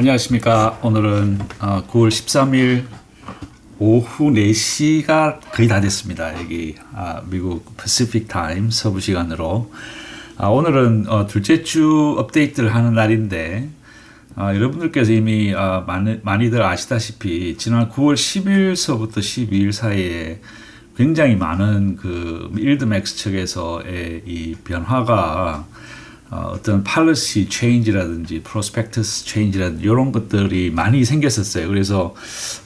안녕하십니까. 오늘은 9월 13일 오후 4시가 거의 다 됐습니다. 여기 미국 패시픽 타임 서부 시간으로. 오늘은 둘째 주 업데이트를 하는 날인데 여러분들께서 이미 많이들 아시다시피 지난 9월 10일서부터 12일 사이에 굉장히 많은 그 일드맥스 측에서의 이 변화가 어떤 policy change라든지 prospectus change라든지 이런 것들이 많이 생겼었어요. 그래서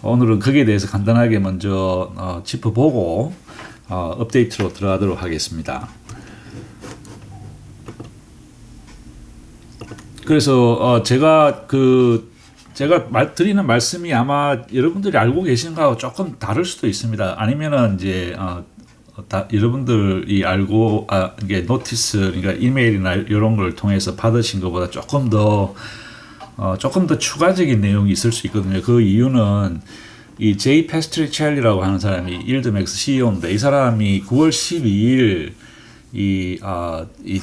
오늘은 거기에 대해서 간단하게 먼저 짚어보고 업데이트로 들어가도록 하겠습니다. 그래서 제가 드리는 말씀이 아마 여러분들이 알고 계시는 거하고 조금 다를 수도 있습니다. 아니면은 이제 여러분들이 알고 이게 노티스, 그러니까 이메일이나 이런 걸 통해서 받으신 것보다 조금 더 추가적인 내용이 있을 수 있거든요. 그 이유는 이 제이 페스트리첼리라고 하는 사람이 일드맥스 CEO인데 이 사람이 9월 12일 이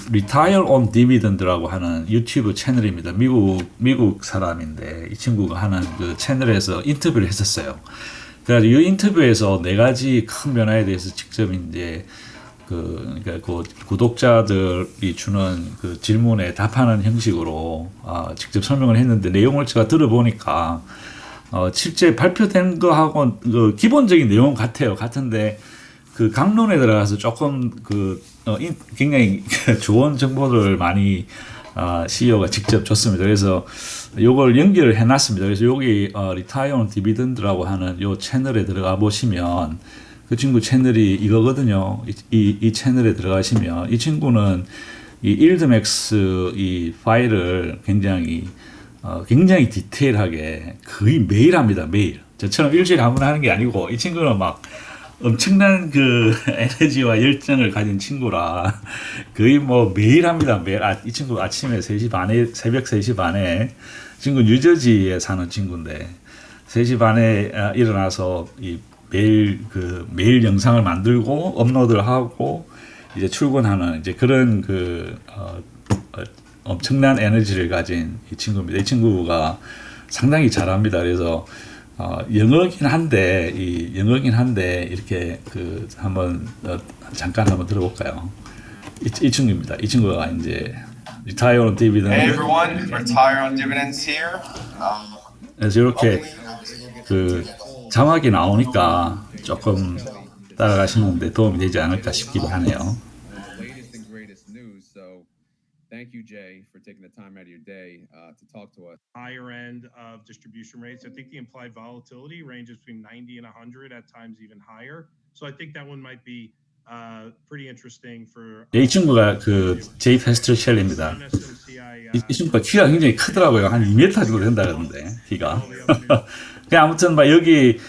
Retire on Dividend라고 하는 유튜브 채널입니다. 미국 사람인데 이 친구가 하는 그 채널에서 인터뷰를 했었어요. 그래가지고 이 인터뷰에서 네 가지 큰 변화에 대해서 직접 이제 그러니까 그 구독자들이 주는 그 질문에 답하는 형식으로 직접 설명을 했는데 내용을 제가 들어보니까 실제 발표된 거하고 그 기본적인 내용 같은데 그 강론에 들어가서 조금 굉장히 좋은 정보를 많이 CEO가 직접 줬습니다. 그래서 요걸 연결을 해놨습니다. 그래서 여기 Retire on Dividend라고 하는 요 채널에 들어가 보시면 그 친구 채널이 이거거든요. 이 채널에 들어가시면 이 친구는 이 일드맥스 이 파일을 굉장히 디테일하게 거의 매일 합니다. 매일. 저처럼 일주일에 한 번 하는 게 아니고 이 친구는 막 엄청난 그 에너지와 열정을 가진 친구라 거의 뭐 매일 합니다. 매일. 이 친구 아침에 3시 반에, 새벽 3시 반에, 친구 뉴저지에 사는 친구인데 3시 반에 일어나서 매일 영상을 만들고 업로드를 하고 이제 출근하는 이제 그런 엄청난 에너지를 가진 이 친구입니다. 이 친구가 상당히 잘합니다. 그래서 영어긴 한데 이렇게 한번 잠깐 한번 들어볼까요? 이 친구입니다. 이 친구가 이제 Retire on Dividend. Hey everyone, Retire on Dividends here. 그래서 이렇게 자막이 나오니까 조금 따라가시는데 도움이 되지 않을까 싶기도 하네요. Thank you, Jay, for taking the time out of your day to talk to us. Higher end of distribution rates. I think the implied volatility ranges between 90 and 100, at times even higher. So I think that one might be pretty interesting for. 이 친구가 그 제이 페스트리첼리입니다. 이 친구가 키가 굉장히 크더라고요. 한 2m 정도 된다 그러는데 키가. 그냥 아무튼 막 여기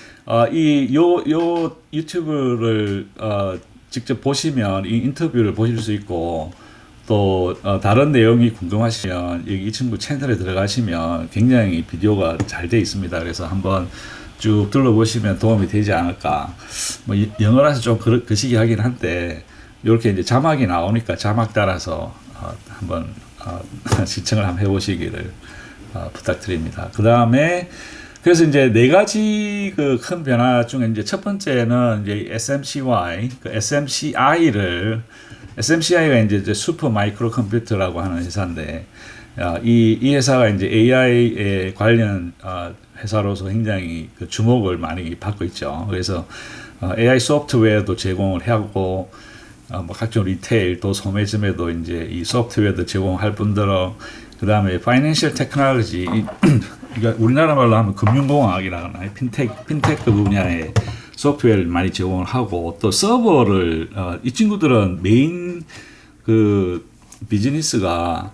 요 유튜브를 직접 보시면 이 인터뷰를 보실 수 있고. 또 다른 내용이 궁금하시면 여기 이 친구 채널에 들어가시면 굉장히 비디오가 잘 돼 있습니다. 그래서 한번 쭉 둘러보시면 도움이 되지 않을까. 뭐 영어라서 좀 거시기 하긴 한데 이렇게 이제 자막이 나오니까 자막 따라서 한번 시청을 한번 해보시기를 부탁드립니다. 그 다음에 그래서 이제 네 가지 그 큰 변화 중에 이제 첫 번째는 이제 SMCI가 이제 슈퍼 마이크로 컴퓨터라고 하는 회사인데, 이 회사가 이제 AI에 관련 회사로서 굉장히 그 주목을 많이 받고 있죠. 그래서 AI 소프트웨어도 제공을 하고, 뭐 각종 리테일 또 소매점에도 이제 이 소프트웨어도 제공할 뿐더러, 그 다음에 파이낸셜 테크놀로지, 그러니까 우리나라 말로 하면 금융공학이라고 하나요? 핀테크 분야의 소프트웨어를 많이 제공을 하고 또 서버를 이 친구들은 메인 그 비즈니스가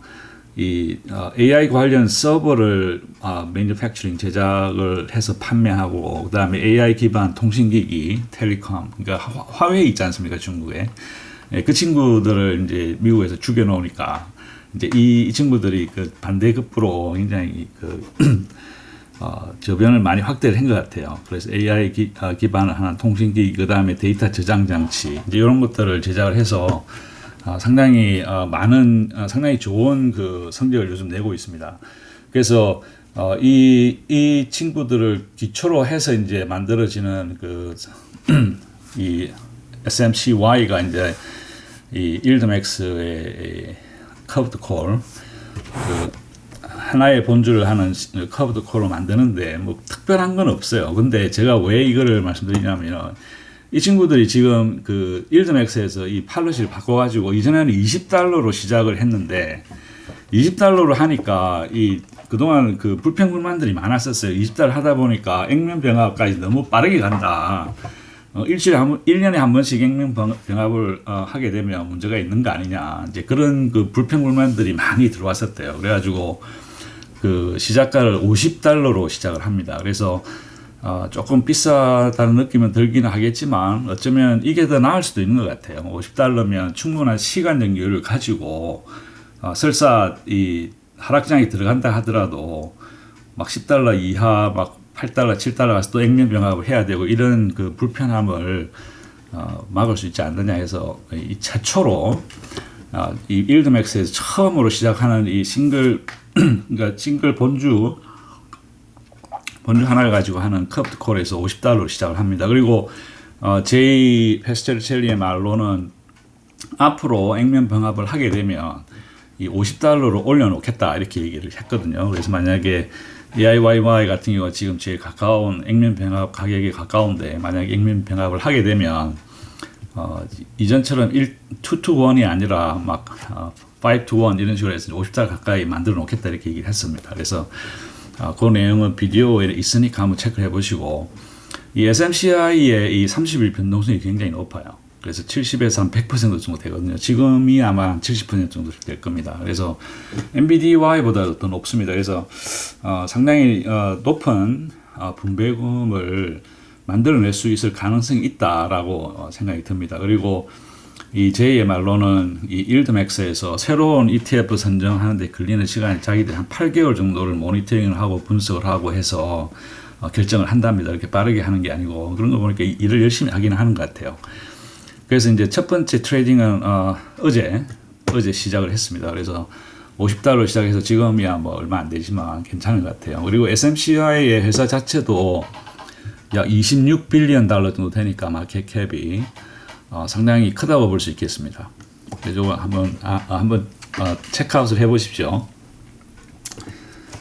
이 AI 관련 서버를 매니팩처링 제작을 해서 판매하고 그다음에 AI 기반 통신기기 텔레콤 그러니까 화웨이 있지 않습니까 중국에 그 친구들을 이제 미국에서 죽여놓으니까 이제 이 친구들이 그 반대급부로 굉장히 저변을 많이 확대를 한 것 같아요. 그래서 AI 기반을 하는 통신기기, 그 다음에 데이터 저장 장치, 이제 이런 것들을 제작을 해서 상당히 상당히 좋은 그 성적을 요즘 내고 있습니다. 그래서 이 친구들을 기초로 해서 이제 만들어지는 이 SMCY가 이제 이 일드맥스의 커브드 콜, 하나의 본주를 하는 커브드 콜을 만드는데 뭐 특별한 건 없어요. 근데 제가 왜 이거를 말씀드리냐면 이 친구들이 지금 그 일드맥스에서 이 팔러시를 바꿔가지고 이전에는 $20로 시작을 했는데 $20로 하니까 이 그동안 그 불평불만들이 많았었어요. $20 하다 보니까 액면 병합까지 너무 빠르게 간다. 일주일에 1년에 한 번씩 액면 병합을 하게 되면 문제가 있는 거 아니냐. 이제 그런 그 불평불만들이 많이 들어왔었대요. 그래가지고 그 시작가를 $50로 시작을 합니다. 그래서 조금 비싸다는 느낌은 들기는 하겠지만 어쩌면 이게 더 나을 수도 있는 것 같아요. $50면 충분한 시간적 여유를 가지고 설사 이 하락장에 들어간다 하더라도 막 $10 이하 막 $8, $7 가서 또 액면 병합을 해야 되고 이런 그 불편함을 막을 수 있지 않느냐 해서 이 최초로 이 일드맥스에서 처음으로 시작하는 이 그러니까 싱글 본주 하나를 가지고 하는 커브드 콜에서 $50로 시작을 합니다. 그리고 제이 페스트리첼리의 말로는 앞으로 액면 병합을 하게 되면 이 $50로 올려놓겠다 이렇게 얘기를 했거든요. 그래서 만약에 AIYY 같은 경우가 지금 제일 가까운 액면 병합 가격에 가까운데 만약에 액면 병합을 하게 되면 이전처럼 2-to-1이 아니라 막 5-to-1 이런 식으로 해서 $50 가까이 만들어 놓겠다 이렇게 얘기를 했습니다. 그래서 그 내용은 비디오에 있으니까 한번 체크해 보시고 이 SMCI의 이 30일 변동성이 굉장히 높아요. 그래서 70에서 한 100% 정도 되거든요. 지금이 아마 한 70% 정도 될 겁니다. 그래서 NBDY보다 더 높습니다. 그래서 상당히 높은 분배금을 만들어낼 수 있을 가능성이 있다라고 생각이 듭니다. 그리고 이 제이의 말로는 이 일드맥스에서 새로운 ETF 선정하는데 걸리는 시간이 자기들이 한 8개월 정도를 모니터링을 하고 분석을 하고 해서 결정을 한답니다. 이렇게 빠르게 하는 게 아니고 그런 거 보니까 일을 열심히 하기는 하는 것 같아요. 그래서 이제 첫 번째 트레이딩은 어제 시작을 했습니다. 그래서 $50로 시작해서 지금이야 뭐 얼마 안 되지만 괜찮은 것 같아요. 그리고 SMCI의 회사 자체도 약 $26빌리언 정도 되니까 마켓캡이 상당히 크다고 볼 수 있겠습니다. 그래서 한번 체크아웃을 해보십시오.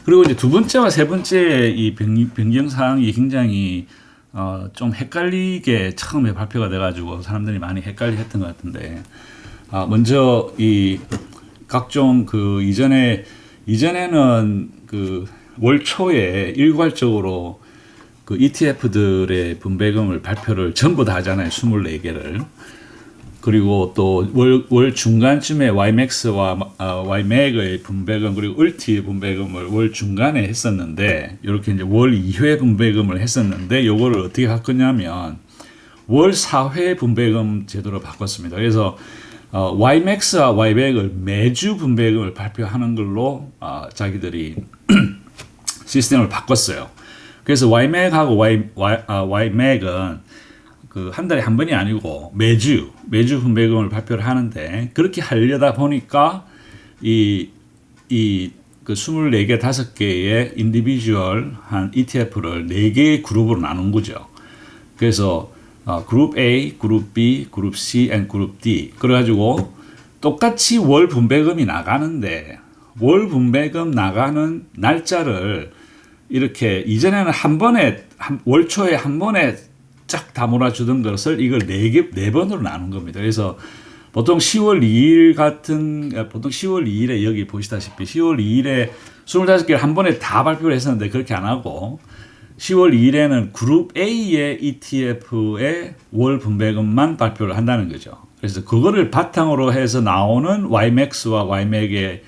그리고 이제 두 번째와 세 번째 이 변경 사항이 굉장히 좀 헷갈리게 처음에 발표가 돼가지고 사람들이 많이 헷갈리했던 것 같은데 먼저 이 각종 그 이전에는 그 월 초에 일괄적으로 그 ETF들의 분배금을 발표를 전부 다 하잖아요. 24개를. 그리고 또 월 중간쯤에 YMAX와 YMAG의 분배금 그리고 을티의 분배금을 월 중간에 했었는데 이렇게 이제 월 2회 분배금을 했었는데 요거를 어떻게 바꿨냐면 월 4회 분배금 제도로 바꿨습니다. 그래서 YMAX와 YMAG을 매주 분배금을 발표하는 걸로 자기들이 시스템을 바꿨어요. 그래서 YMAG하고 YMAG은 그 한 달에 한 번이 아니고 매주 분배금을 발표를 하는데 그렇게 하려다 보니까 이 그 24개, 5개의 인디비주얼 한 ETF를 4개의 그룹으로 나눈 거죠. 그래서 그룹 A, 그룹 B, 그룹 C, and 그룹 D. 그래가지고 똑같이 월 분배금이 나가는데 월 분배금 나가는 날짜를 이렇게 이전에는 한 번에 월 초에 한 번에 쫙 다 몰아주던 것을 이걸 4번으로 나눈 겁니다. 그래서 보통 10월 2일에 여기 보시다시피 10월 2일에 25개를 한 번에 다 발표를 했었는데 그렇게 안 하고 10월 2일에는 그룹 A의 ETF의 월 분배금만 발표를 한다는 거죠. 그래서 그거를 바탕으로 해서 나오는 YMAX와 YMAG의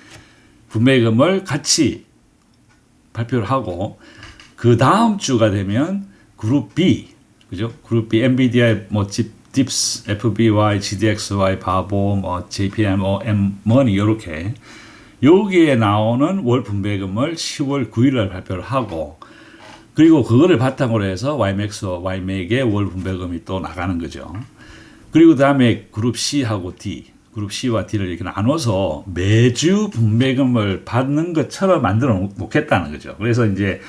분배금을 같이 발표를 하고 그 다음 주가 되면 그룹 B, 그죠? 그룹 B, NVIDIA, 뭐 DIPS, FBY, GDXY, 바보, 뭐 JPM, M-Money 이렇게 여기에 나오는 월 분배금을 10월 9일날 발표를 하고 그리고 그거를 바탕으로 해서 YMAX와 YMAG의 월 분배금이 또 나가는 거죠. 그리고 다음에 그룹 C하고 D, 그룹 C와 D를 이렇게 나눠서 매주 분배금을 받는 것처럼 만들어 놓겠다는 거죠. 그래서 이제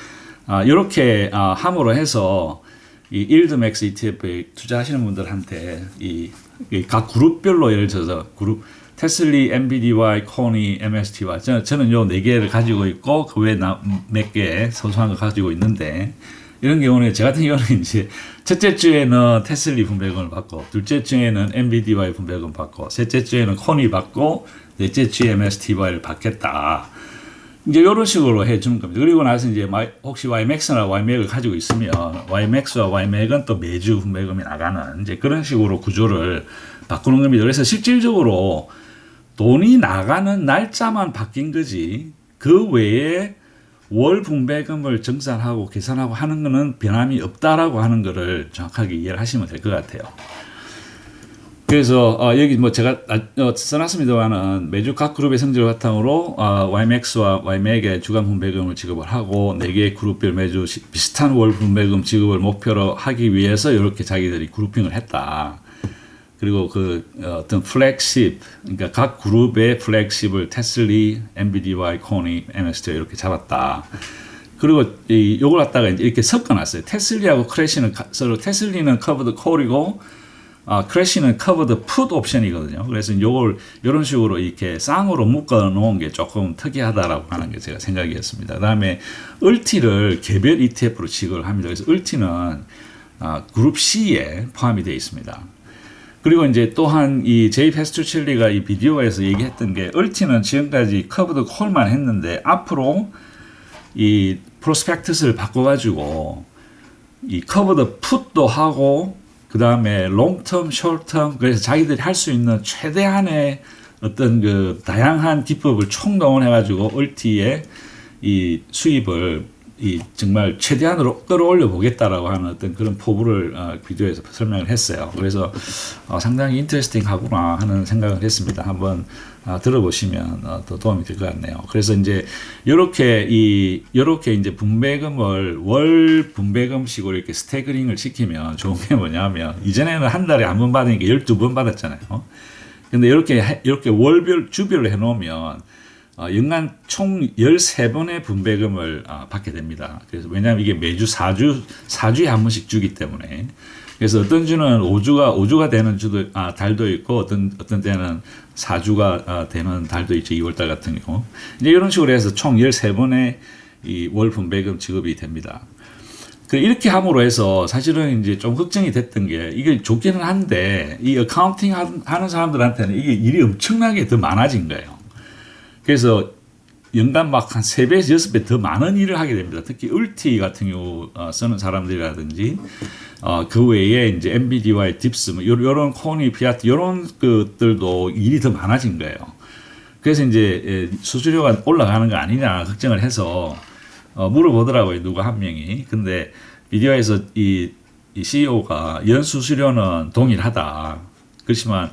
이렇게 함으로 해서 이 일드맥스 ETF에 투자하시는 분들한테 이 각 그룹별로 예를 들어서 그룹 테슬리, MBDY, 코니, MSTY 저는 요 4개를 가지고 있고 그 외에 몇 개 소소한 거 가지고 있는데 이런 경우는 제 같은 경우는 이제 첫째 주에는 테슬리 분배금을 받고 둘째 주에는 MBDY 분배금 받고 셋째 주에는 코니 받고 넷째 주에 MSTY를 받겠다. 이제 이런 식으로 해주는 겁니다. 그리고 나서 이제 혹시 YMAX나 YMAX을 가지고 있으면 YMAX와 YMAX은 또 매주 분배금이 나가는 이제 그런 식으로 구조를 바꾸는 겁니다. 그래서 실질적으로 돈이 나가는 날짜만 바뀐 거지 그 외에 월 분배금을 정산하고 계산하고 하는 거는 변함이 없다라고 하는 거를 정확하게 이해를 하시면 될 것 같아요. 그래서 여기 뭐 제가 써놨습니다만은 매주 각 그룹의 성적을 바탕으로 YMAX와 YMAX의 주간 분배금을 지급을 하고 4개의 그룹별 매주 비슷한 월 분배금 지급을 목표로 하기 위해서 이렇게 자기들이 그룹핑을 했다. 그리고 그 어떤 플렉십, 그러니까 각 그룹의 플렉십을 테슬리, MBDY, 코니, MST 이렇게 잡았다. 그리고 요걸 갖다가 이렇게 섞어놨어요. 테슬리하고 크래시는 서로 테슬리는 커버드 콜이고 크래시는 커버드 풋 옵션이거든요. 그래서 요걸 이런 식으로 이렇게 쌍으로 묶어 놓은 게 조금 특이하다라고 하는 게 제가 생각이었습니다. 그다음에 을티를 개별 ETF로 지급을 합니다. 그래서 을티는 그룹 C에 포함이 되어 있습니다. 그리고 이제 또한 이 제이 패스트리첼리가 이 비디오에서 얘기했던 게 을티는 지금까지 커버드 콜만 했는데 앞으로 이 프로스펙투스를 바꿔가지고 이 커버드 풋도 하고 그 다음에 롱텀, 숏텀 그래서 자기들이 할 수 있는 최대한의 어떤 그 다양한 기법을 총동원해가지고 을티의 이 수입을 이 정말 최대한으로 끌어올려 보겠다라고 하는 어떤 그런 포부를 비디오에서 설명을 했어요. 그래서 상당히 인터레스팅하구나 하는 생각을 했습니다. 한번 들어보시면 더 도움이 될 것 같네요. 그래서 이제 이렇게 이제 분배금을 월 분배금식으로 이렇게 스태그링을 시키면 좋은 게 뭐냐면 이전에는 한 달에 한 번 받으니까 12번 받았잖아요. 근데 이렇게 월별 주별로 해놓으면 연간 총 13번의 분배금을 받게 됩니다. 그래서 왜냐하면 이게 매주 4주에 한 번씩 주기 때문에. 그래서 어떤 주는 5주가 되는 달도 있고 어떤 때는 4주가 되는 달도 있죠. 2월달 같은 경우. 이제 이런 식으로 해서 총 13번의 이 월 분배금 지급이 됩니다. 이렇게 함으로 해서 사실은 이제 좀 걱정이 됐던 게 이게 좋기는 한데 이 어카운팅 하는 사람들한테는 이게 일이 엄청나게 더 많아진 거예요. 그래서 연간 막 한 3배에서 6배 더 많은 일을 하게 됩니다. 특히 을티 같은 경우 쓰는 사람들이라든지 그 외에 이제 MBDY, 딥스 뭐 요런 코니, 피아트 요런 것들도 일이 더 많아진 거예요. 그래서 이제 수수료가 올라가는 거 아니냐 걱정을 해서 물어보더라고요. 누가 한 명이. 근데 비디오에서 이 CEO가 연 수수료는 동일하다. 그렇지만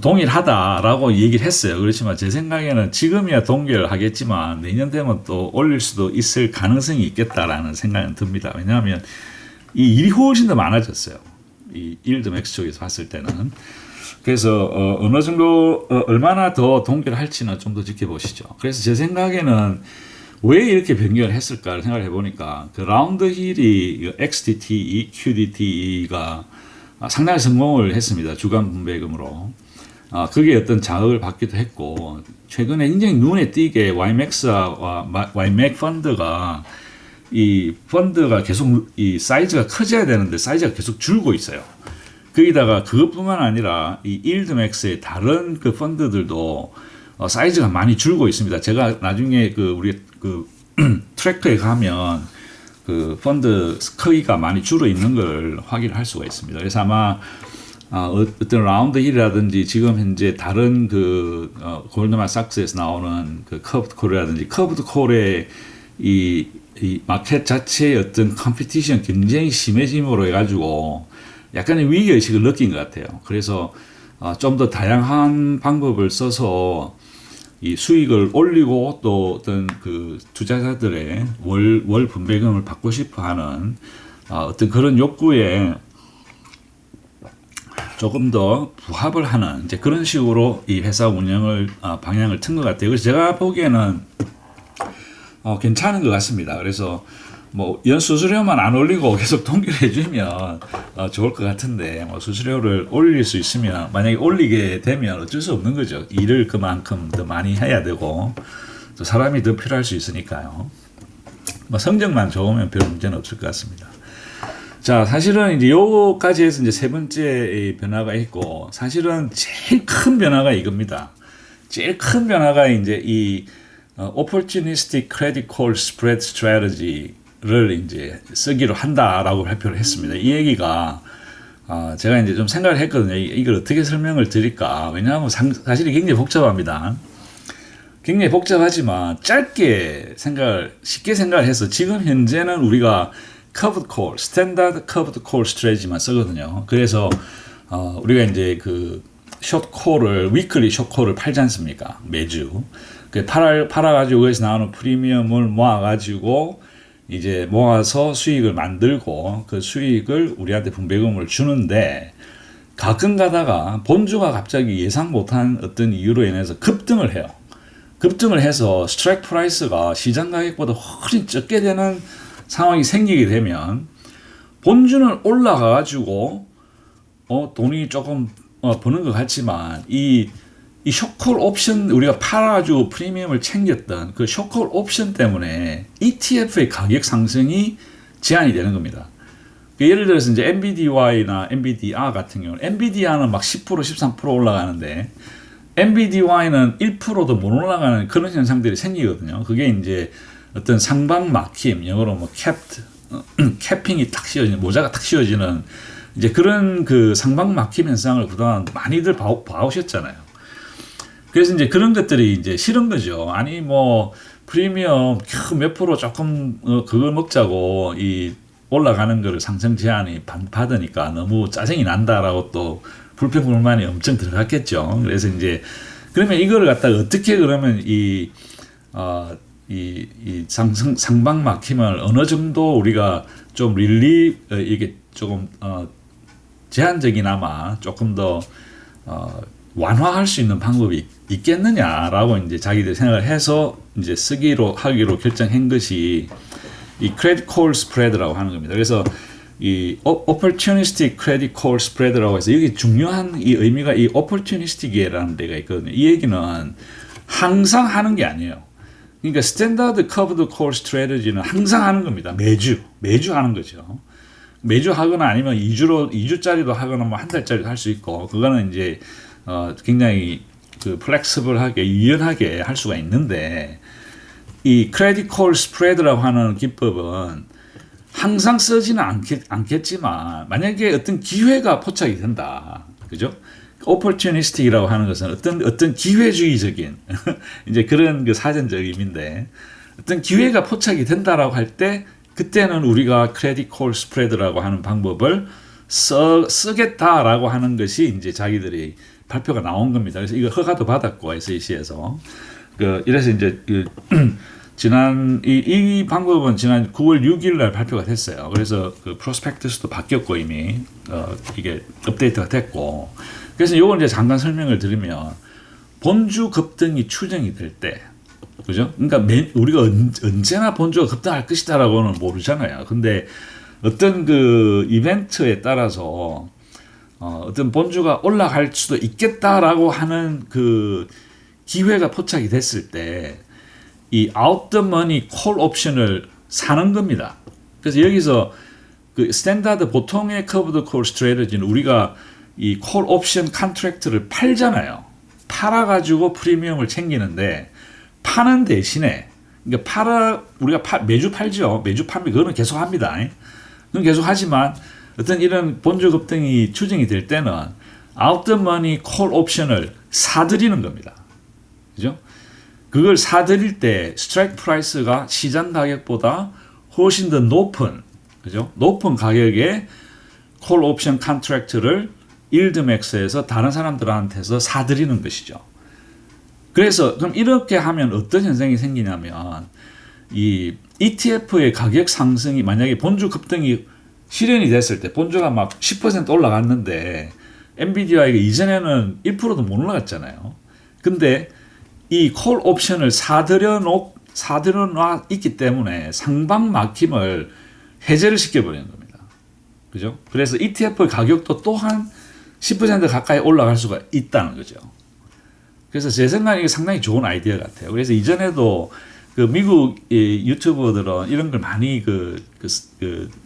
동일하다라고 얘기를 했어요. 그렇지만 제 생각에는 지금이야 동결하겠지만 내년 되면 또 올릴 수도 있을 가능성이 있겠다라는 생각은 듭니다. 왜냐하면 이 일이 훨씬 더 많아졌어요. 이 일드맥스 쪽에서 봤을 때는. 그래서 어느 정도 얼마나 더 동결할지는 좀 더 지켜보시죠. 그래서 제 생각에는 왜 이렇게 변경을 했을까를 생각을 해보니까 그 라운드 힐이 XDT, QDT가 상당히 성공을 했습니다. 주간 분배금으로. 그게 어떤 자극을 받기도 했고 최근에 굉장히 눈에 띄게 YMAX와 YMAX 펀드가 이 펀드가 계속 이 사이즈가 커져야 되는데 사이즈가 계속 줄고 있어요. 거기다가 그것뿐만 아니라 이 일드맥스의 다른 그 펀드들도 사이즈가 많이 줄고 있습니다. 제가 나중에 우리 트래커에 가면 그 펀드 크기가 많이 줄어 있는 걸 확인할 수가 있습니다. 그래서 아마 어떤 라운드 힐이라든지 지금 현재 다른 골드만삭스에서 나오는 그 커브드 콜이라든지 커브드 콜의 이 마켓 자체의 어떤 컴피티션 경쟁이 심해짐으로 해가지고 약간의 위기의식을 느낀 것 같아요. 그래서 좀 더 다양한 방법을 써서 이 수익을 올리고 또 어떤 그 투자자들의 월 분배금을 받고 싶어 하는 어떤 그런 욕구에 조금 더 부합을 하는 이제 그런 식으로 이 회사 운영을 방향을 튼 것 같아요. 그래서 제가 보기에는 괜찮은 것 같습니다. 그래서 뭐 연수수료만 안 올리고 계속 동결해 주면 좋을 것 같은데 뭐 수수료를 올릴 수 있으면 만약에 올리게 되면 어쩔 수 없는 거죠. 일을 그만큼 더 많이 해야 되고 또 사람이 더 필요할 수 있으니까요. 뭐 성적만 좋으면 별 문제는 없을 것 같습니다. 자, 사실은 이제 요까지 해서 이제 세 번째 변화가 있고, 사실은 제일 큰 변화가 이겁니다. 제일 큰 변화가 이제 이 opportunistic credit call spread strategy를 이제 쓰기로 한다라고 발표를 했습니다. 이 얘기가 제가 이제 좀 생각을 했거든요. 이걸 어떻게 설명을 드릴까? 왜냐하면 사실 굉장히 복잡합니다. 굉장히 복잡하지만 쉽게 생각을 해서 지금 현재는 우리가 커브드 콜, 스탠다드 커브드 콜 스트래지만 쓰거든요. 그래서 우리가 이제 그 숏콜을 위클리 숏콜을 팔지 않습니까? 매주 그 팔아가지고 거기서 나오는 프리미엄을 모아가지고 이제 모아서 수익을 만들고 그 수익을 우리한테 분배금을 주는데 가끔 가다가 본주가 갑자기 예상 못한 어떤 이유로 인해서 급등을 해요. 급등을 해서 스트라이크 프라이스가 시장 가격보다 훨씬 적게 되는 상황이 생기게 되면 본주는 올라가가지고 돈이 조금 버는 것 같지만 이 숏콜 옵션 우리가 팔아가지고 프리미엄을 챙겼던 그 숏콜 옵션 때문에 ETF의 가격 상승이 제한이 되는 겁니다. 예를 들어서 이제 NVDY나 NVDR 같은 경우는 NVDR는 막 10% 13% 올라가는데 NVDY는 1%도 못 올라가는 그런 현상들이 생기거든요. 그게 이제 어떤 상방 막힘, 영어로 뭐 캐핑이 탁 씌워지는, 모자가 탁 씌워지는 이제 그런 그 상방 막힘 현상을 그동안 많이들 봐오셨잖아요. 그래서 이제 그런 것들이 이제 싫은 거죠. 아니 뭐 프리미엄 몇 프로 조금 그걸 먹자고 이 올라가는 거를 상승 제한이 받으니까 너무 짜증이 난다라고 또 불평불만이 엄청 들어갔겠죠. 그래서 이제 그러면 이거를 갖다가 어떻게 그러면 이 상방 막힘을 어느 정도 우리가 좀 이게 조금 제한적이나마 조금 더 완화할 수 있는 방법이 있겠느냐라고 이제 자기들 생각을 해서 이제 하기로 결정한 것이 이 크레딧 콜 스프레드라고 하는 겁니다. 그래서 이 opportunistic credit call spread라고 해서 여기 중요한 이 의미가 이 opportunistic이라는 데가 있거든요. 이 얘기는 항상 하는 게 아니에요. 그러니까 스탠다드 커브드 콜 스트래티지는 항상 하는 겁니다. 매주 하는 거죠. 매주 하거나 아니면 2주짜리도 하거나 뭐 한 달짜리도 할 수 있고 그거는 이제 굉장히 그 플렉서블하게 유연하게 할 수가 있는데 이 크레딧 콜 스프레드라고 하는 기법은 항상 쓰지는 않겠지만 만약에 어떤 기회가 포착이 된다. 그죠? opportunistic이라고 하는 것은 어떤 기회주의적인 이제 그런 그 사전적 의미인데 어떤 기회가 포착이 된다라고 할 때 그때는 우리가 크레딧 콜 스프레드라고 하는 방법을 쓰겠다라고 하는 것이 이제 자기들이 발표가 나온 겁니다. 그래서 이거 허가도 받았고 SEC에서 이래서 이제 지난 이 방법은 지난 9월 6일 날 발표가 됐어요. 그래서 그 프로스펙투스도 바뀌었고 이미 이게 업데이트가 됐고 그래서 요걸 이제 잠깐 설명을 드리면 본주 급등이 추정이 될 때 그죠? 그러니까 우리가 언제나 본주가 급등할 것이다라고는 모르잖아요. 근데 어떤 그 이벤트에 따라서 어떤 본주가 올라갈 수도 있겠다라고 하는 그 기회가 포착이 됐을 때 이 out the money call 옵션을 사는 겁니다. 그래서 여기서 그 스탠다드 보통의 커브드 콜 스트래티지는 우리가 이 콜 옵션 컨트랙트를 팔잖아요. 팔아가지고 프리미엄을 챙기는데 파는 대신에 그러니까 우리가 매주 팔죠. 매주 팔면 그거는 계속 합니다. 그건 계속 하지만 어떤 이런 본주 급등이 추정이 될 때는 out the money call 옵션을 사들이는 겁니다. 그죠? 그걸 사들일 때 스트라이크 프라이스가 시장 가격보다 훨씬 더 높은 그죠? 높은 가격의 콜 옵션 컨트랙트를 일드맥스에서 다른 사람들한테서 사들이는 것이죠. 그래서 그럼 이렇게 하면 어떤 현상이 생기냐면 이 ETF의 가격 상승이 만약에 본주 급등이 실현이 됐을 때 본주가 막 10% 올라갔는데 엔비디아가 이전에는 1%도 못 올라갔잖아요. 근데 이 콜 옵션을 사들여 놔 있기 때문에 상방 막힘을 해제를 시켜버리는 겁니다. 그죠? 그래서 ETF 가격도 또한 10% 가까이 올라갈 수가 있다는 거죠. 그래서 제 생각에 상당히 좋은 아이디어 같아요. 그래서 이전에도 그 미국 유튜버들은 이런 걸 많이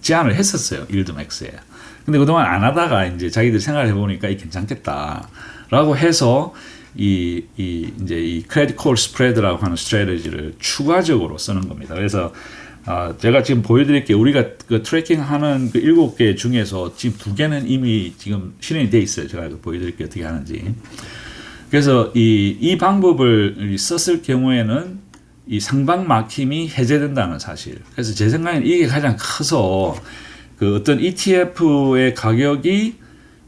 제안을 했었어요. 일드맥스에. 근데 그동안 안 하다가 이제 자기들 생각을 해보니까 이 괜찮겠다라고 해서 이제 이 크레딧 콜 스프레드라고 하는 스트래티지를 추가적으로 쓰는 겁니다. 그래서 제가 지금 보여드릴게요. 우리가 그 트래킹하는 그 7개 중에서 지금 2개는 이미 지금 실행이 돼 있어요. 제가 보여드릴게요. 어떻게 하는지. 그래서 이 방법을 썼을 경우에는 이 상방 막힘이 해제된다는 사실. 그래서 제 생각에는 이게 가장 커서 그 어떤 ETF의 가격이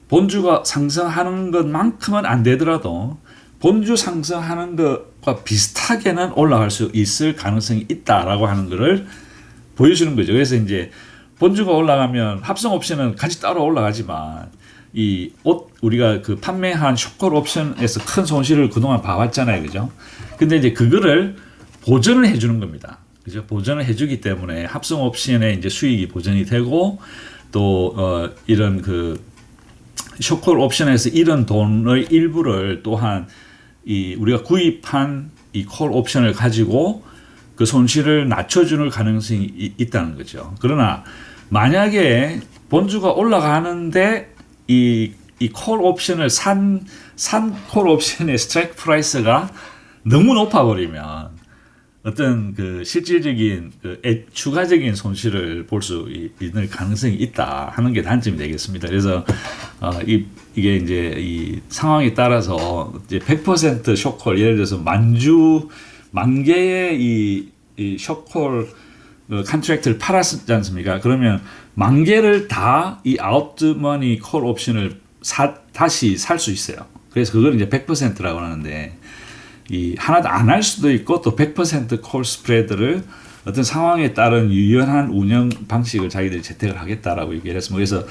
본주가 상승하는 것만큼은 안 되더라도 본주 상승하는 것과 비슷하게는 올라갈 수 있을 가능성이 있다라고 하는 것을 보여주는 거죠. 그래서 이제 본주가 올라가면 합성 옵션은 같이 따로 올라가지만 이 우리가 그 판매한 쇼콜 옵션에서 큰 손실을 그동안 봐왔잖아요. 그죠? 근데 이제 그거를 보전을 해주는 겁니다. 그죠? 보전을 해주기 때문에 합성 옵션의 이제 수익이 보전이 되고 또 이런 그 쇼콜 옵션에서 잃은 돈의 일부를 또한 우리가 구입한 이 콜 옵션을 가지고 그 손실을 낮춰주는 가능성이 있다는 거죠. 그러나 만약에 본주가 올라가는데 이 콜 옵션을 산 콜 옵션의 스트라이크 프라이스가 너무 높아버리면 어떤 그 실질적인 추가적인 손실을 볼 수 있는 가능성이 있다 하는 게 단점이 되겠습니다. 그래서 이게 이제 이 상황에 따라서 이제 100% 숏콜 예를 들어서 만 개의 이 숏콜 컨트랙트를 팔았지 않습니까? 그러면 만 개를 다 이 아웃머니 콜 옵션을 다시 살 수 있어요. 그래서 그걸 이제 100%라고 하는데 하나도 안 할 수도 있고 또 100% 콜 스프레드를 어떤 상황에 따른 유연한 운영 방식을 자기들이 채택을 하겠다라고 얘기를 했습니다. 그래서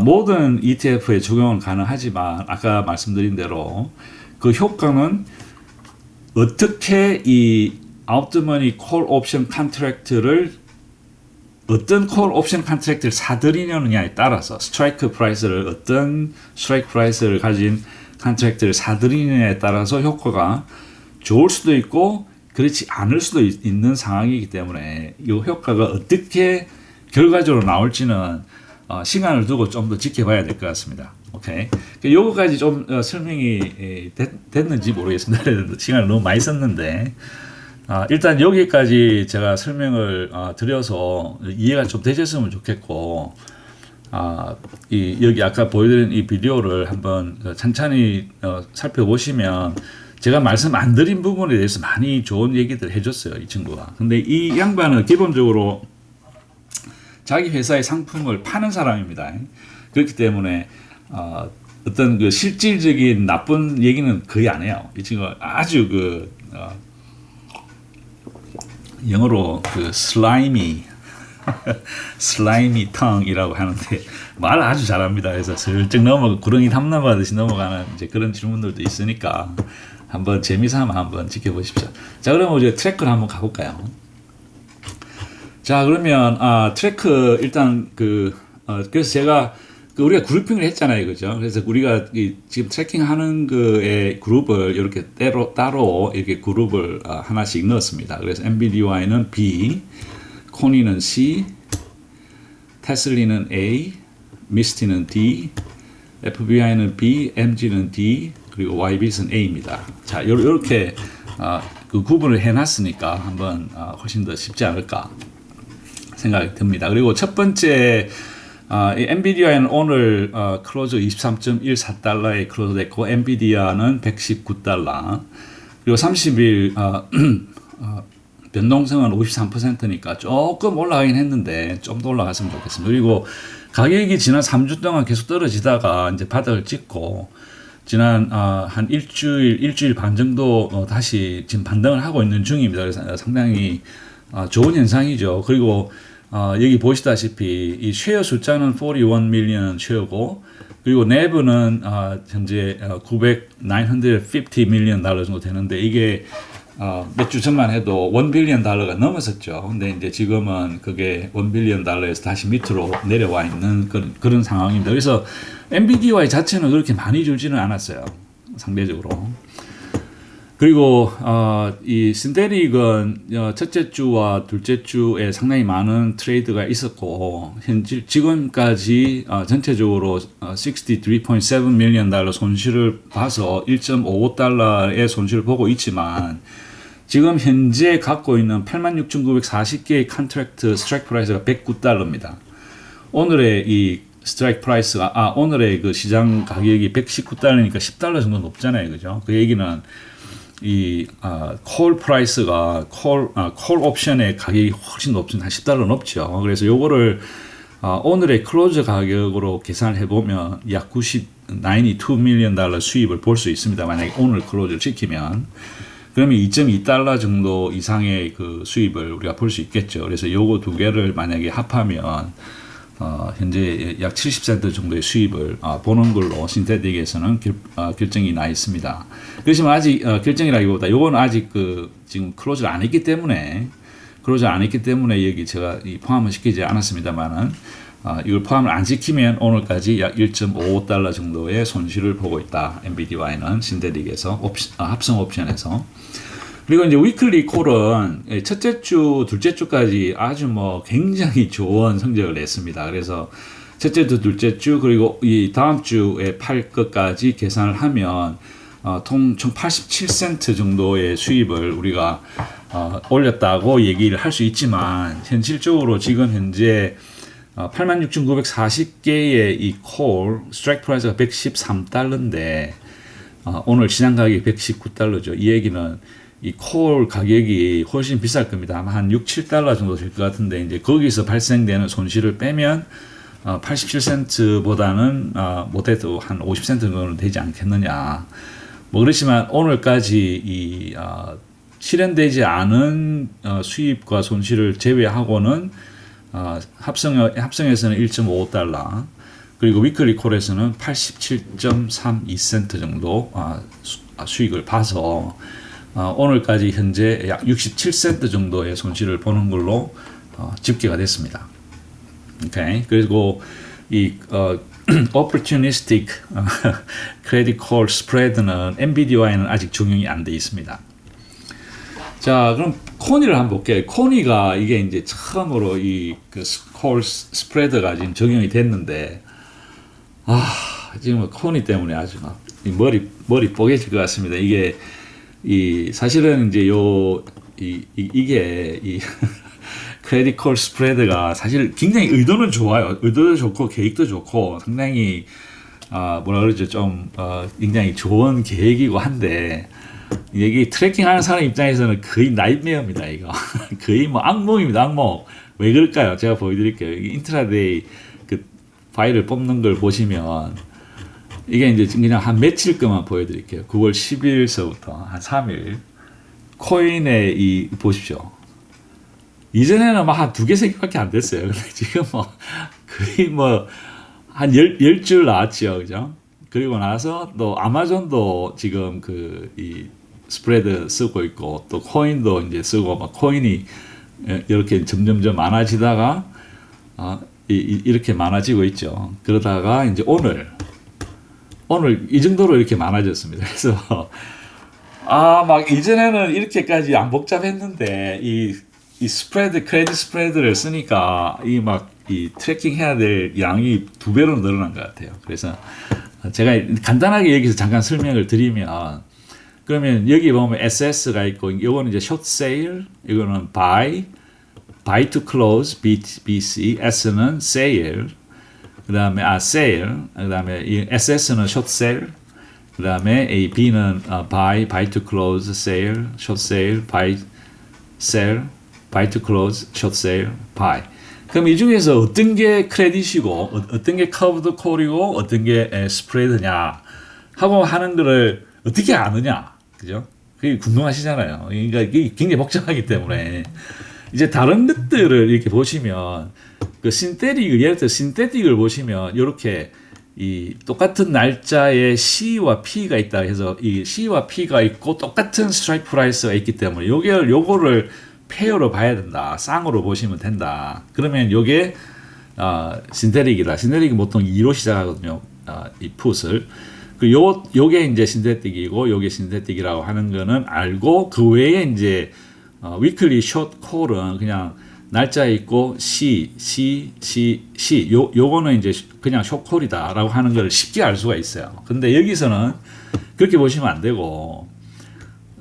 모든 ETF에 적용은 가능하지만 아까 말씀드린 대로 그 효과는 어떻게 이 아웃머니 콜 옵션 컨트랙트를 어떤 콜 옵션 컨트랙트를 사들이느냐에 따라서 스트라이크 프라이스를 어떤 스트라이크 프라이스를 가진 컨트랙트를 사들이느냐에 따라서 효과가 좋을 수도 있고 그렇지 않을 수도 있는 상황이기 때문에 이 효과가 어떻게 결과적으로 나올지는 시간을 두고 좀 더 지켜봐야 될 것 같습니다. 오케이. 요거까지 좀 설명이 됐는지 모르겠습니다. 시간을 너무 많이 썼는데 일단 여기까지 제가 설명을 드려서 이해가 좀 되셨으면 좋겠고 여기 아까 보여드린 이 비디오를 한번 천천히 살펴보시면 제가 말씀 안 드린 부분에 대해서 많이 좋은 얘기들 해줬어요. 이 친구가. 근데 이 양반은 기본적으로 자기 회사의 상품을 파는 사람입니다. 그렇기 때문에 어떤 그 실질적인 나쁜 얘기는 거의 안 해요. 이 친구가 아주 영어로 슬라이미 텅이라고 하는데 말을 아주 잘합니다. 그래서 슬쩍 구렁이 탐나가듯이 넘어가는 이제 그런 질문들도 있으니까 한번 재미삼아 한번 지켜보십시오. 자, 그러면 우리 트래커를 한번 가볼까요? 자, 그러면 트래커 일단 그래서 제가 우리가 그룹핑을 했잖아요, 그죠? 그래서 우리가 지금 트래킹하는 그의 그룹을 이렇게 따로 이렇게 그룹을 하나씩 넣었습니다. 그래서 NVDY는 B, 코니는 C, 테슬리는 A, 미스티는 D, FBI는 B, MG는 D, 그리고 YBit은 A입니다. 자, 이렇게 그 구분을 해놨으니까 한번 훨씬 더 쉽지 않을까 생각이 듭니다. 그리고 첫 번째 엔비디아는 오늘 클로즈 23.14달러에 클로즈 됐고 엔비디아는 119달러 그리고 30일 변동성은 53%니까 조금 올라가긴 했는데 좀 더 올라갔으면 좋겠습니다. 그리고 가격이 지난 3주 동안 계속 떨어지다가 이제 바닥을 찍고 지난 한 일주일 반 정도 다시 지금 반등을 하고 있는 중입니다. 그래서 상당히 좋은 현상이죠. 그리고 여기 보시다시피 이 쉐어 숫자는 41 million 쉐어고 그리고 내부는 현재 950 million 달러 정도 되는데 이게 몇 주 전만 해도 1 빌리언 달러가 넘었었죠. 근데 이제 지금은 그게 1 빌리언 달러에서 다시 밑으로 내려와 있는 그런 상황입니다. 그래서 NVIDIA 자체는 그렇게 많이 줄지는 않았어요. 상대적으로. 그리고 이 신데릭은 첫째 주와 둘째 주에 상당히 많은 트레이드가 있었고 현재 지금까지 전체적으로 63.7 밀리언 달러 손실을 봐서 1.55달러의 손실을 보고 있지만 지금 현재 갖고 있는 86,940개의 컨트랙트 스트라이크 프라이스가 109달러입니다. 오늘의 이 스트라이크 프라이스가 오늘의 그 시장 가격이 119달러니까 10달러 정도 높잖아요. 그죠? 그 얘기는 이 콜 프라이스가 콜 옵션의 가격이 훨씬 높습니다. 한 10달러 높죠. 그래서 요거를 오늘의 클로즈 가격으로 계산해 보면 약 92 밀리언 달러 수입을 볼 수 있습니다. 만약에 오늘 클로즈를 지키면 그러면 2.2달러 정도 이상의 그 수입을 우리가 볼 수 있겠죠. 그래서 요거 두 개를 만약에 합하면 현재 약 70센트 정도의 수입을 보는 걸로 신테틱에서는 결정이 나 있습니다. 그렇지만 아직 결정이라기보다 요거는 아직 지금 클로즈를 안 했기 때문에 여기 제가 포함을 시키지 않았습니다만은 이걸 포함을 안 시키면 오늘까지 약 1.55달러 정도의 손실을 보고 있다. NVIDIA는 신테틱에서 합성 옵션에서. 그리고 이제 위클리 콜은 첫째 주, 둘째 주까지 아주 굉장히 좋은 성적을 냈습니다. 그래서 첫째 주, 둘째 주 그리고 이 다음 주에 팔 것까지 계산을 하면 총 87센트 정도의 수입을 우리가 올렸다고 얘기를 할 수 있지만 현실적으로 지금 현재 86,940개의 이 콜 스트라이크 프라이스가 113달러인데 오늘 시장 가격이 119달러죠. 이 얘기는 이 콜 가격이 훨씬 비쌀 겁니다. 아마 한 6, 7달러 정도 될 것 같은데 이제 거기서 발생되는 손실을 빼면 87센트보다는 못해도 한 50센트 정도는 되지 않겠느냐. 그렇지만 오늘까지 실현되지 않은 수입과 손실을 제외하고는 합성에서는 1.55달러 그리고 위클리 콜에서는 87.32센트 정도 수익을 봐서 오늘까지 현재 약 67센트 정도의 손실을 보는 걸로 집계가 됐습니다. 오케이. 그리고 이 opportunistic credit call spread는 NVIDIA에는 아직 적용이 안 돼 있습니다. 자, 그럼 코니를 한번 볼게요. 코니가 이게 이제 처음으로 이 콜 스프레드가 지금 적용이 됐는데 지금 코니 때문에 아주 막 머리 뽀개질 것 같습니다. 이게 사실은 이제 이게 크레딧 콜 스프레드가 사실 굉장히 의도는 좋아요. 의도도 좋고 계획도 좋고 상당히 뭐라 그러죠? 좀 굉장히 좋은 계획이고 한데 이게 트래킹하는 사람 입장에서는 거의 나이트메어입니다. 이거 거의 악몽입니다. 악몽. 왜 그럴까요? 제가 보여드릴게요. 인트라데이 그 파일을 뽑는 걸 보시면 이게 이제 그냥 한 며칠 것만 보여드릴게요. 9월 10일서부터 한 3일 코인에 보십시오. 이전에는 한 2개, 3개밖에 안 됐어요. 근데 지금 거의 한 10줄 나왔죠. 그죠? 그리고 나서 또 아마존도 지금 이 스프레드 쓰고 있고 또 코인도 이제 쓰고 코인이 이렇게 점점점 많아지다가 이렇게 많아지고 있죠. 그러다가 이제 오늘 이 정도로 이렇게 많아졌습니다. 그래서 막 이전에는 이렇게까지 안 복잡했는데 이 크레딧 스프레드를 쓰니까 이 트래킹 해야 될 양이 2배로 늘어난 것 같아요. 그래서 제가 간단하게 여기서 잠깐 설명을 드리면 그러면 여기 보면 SS가 있고 이거는 이제 short sale, 이거는 buy to close BC, S는 sale, 그다음에 sale, 그다음에 이 SS는 short sale, 그다음에 B는 buy to close, sale, short sale, buy, sell, buy to close, short sale, buy. 그럼 이 중에서 어떤 게 크레딧이고 어떤 게 커브드 콜이고 어떤 게 스프레드냐 하고 하는 거를 어떻게 아느냐, 그죠? 그게 궁금하시잖아요. 그러니까 이게 굉장히 복잡하기 때문에 이제 다른 것들을 이렇게 보시면 그 신테틱을 예를 들어 신테틱을 보시면 이렇게 이 똑같은 날짜에 C와 P가 있다 해서 이 C와 P가 있고 똑같은 스트라이크 프라이스가 있기 때문에 요거를 페어로 봐야 된다. 쌍으로 보시면 된다. 그러면 요게 신테틱이다. 신테틱이 보통 2로 시작하거든요. 이 풋을. 요게 이제 신테틱이고 요게 신테틱이라고 하는 거는 알고 그 외에 이제 위클리 숏 콜은 그냥 날짜에 있고 C 요거는 이제 그냥 숏콜이다라고 하는 걸 쉽게 알 수가 있어요. 근데 여기서는 그렇게 보시면 안 되고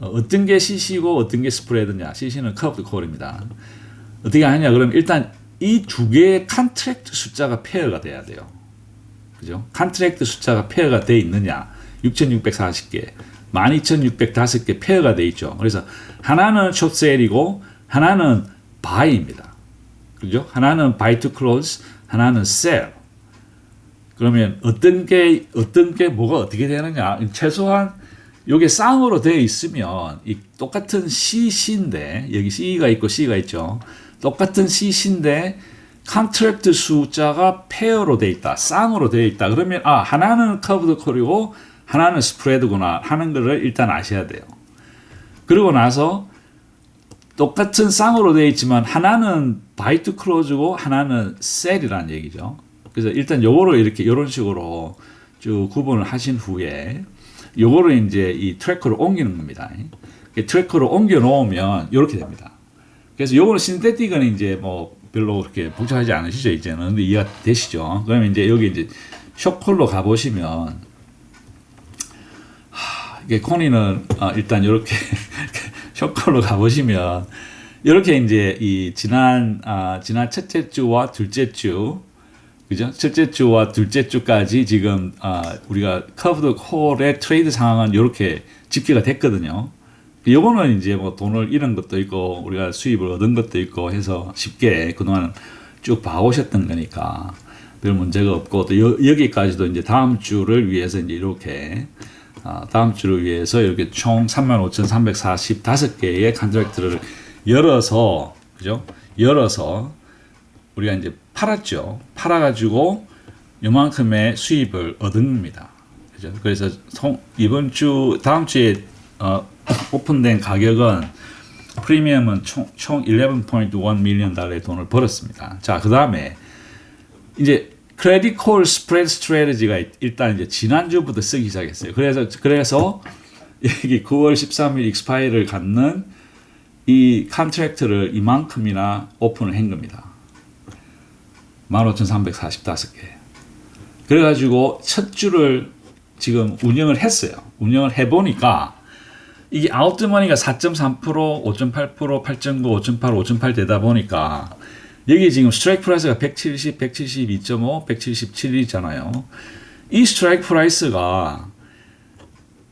어떤 게 CC고 어떤 게 스프레드냐. CC는 커브드 콜입니다. 어떻게 하냐? 그럼 일단 이 두 개의 컨트랙트 숫자가 페어가 돼야 돼요. 그죠? 컨트랙트 숫자가 페어가 돼 있느냐? 6,640개, 12,605개 페어가 돼 있죠. 그래서 하나는 숏세일이고 하나는 바이입니다. 그죠? 하나는 buy to close, 하나는 sell. 그러면 어떤 게 뭐가 어떻게 되느냐? 최소한 요게 쌍으로 되어 있으면 이 똑같은 CC인데 여기 C가 있고 C가 있죠. 똑같은 CC인데 컨트랙트 숫자가 페어로 되어 있다. 쌍으로 되어 있다. 그러면 하나는 커브드 콜이고 하나는 스프레드구나 하는 거를 일단 아셔야 돼요. 그리고 나서 똑같은 쌍으로 되어 있지만 하나는 buy to close고 하나는 sell이라는 얘기죠. 그래서 일단 요거를 이렇게 이런 식으로 쭉 구분을 하신 후에 요거를 이제 이 트래커로 옮기는 겁니다. 트래커로 옮겨 놓으면 이렇게 됩니다. 그래서 요거는 신테틱은 이제 뭐 별로 그렇게 복잡하지 않으시죠, 이제는. 근데 이해가 되시죠? 그러면 이제 여기 이제 숏콜로 가보시면, 이게 코니는 일단 이렇게 숏콜로 가보시면, 이렇게 이제 이 지난 첫째 주와 둘째 주, 그죠? 첫째 주와 둘째 주까지 지금 우리가 커브드 콜의 트레이드 상황은 이렇게 집계가 됐거든요. 요거는 이제 뭐 돈을 잃은 것도 있고 우리가 수입을 얻은 것도 있고 해서 쉽게 그동안 쭉 봐오셨던 거니까 별 문제가 없고 또 여기까지도 이제 다음 주를 위해서 이제 이렇게 다음 주를 위해서 이렇게 총 35,345개의 컨트랙트를 열어서 그죠? 열어서 우리가 이제 팔았죠. 팔아가지고 요만큼의 수입을 얻은 겁니다. 그죠? 그래서 이번 주 다음 주에 오픈된 가격은 프리미엄은 총 11.1 밀리언 달러의 돈을 벌었습니다. 자, 그 다음에 이제 크레딧 콜 스프레드 스트래티지가 일단 이제 지난주부터 쓰기 시작했어요. 그래서 여기 9월 13일 익스파이를 갖는 이 컨트랙트를 이만큼이나 오픈을 한 겁니다. 15,345개. 그래가지고 첫 주를 지금 운영을 했어요. 운영을 해보니까 이게 아웃드머니가 4.3%, 5.8%, 8.9, 5.8, 5.8 되다 보니까 여기 지금 스트라이크 프라이스가 170, 172.5, 177이잖아요. 이 스트라이크 프라이스가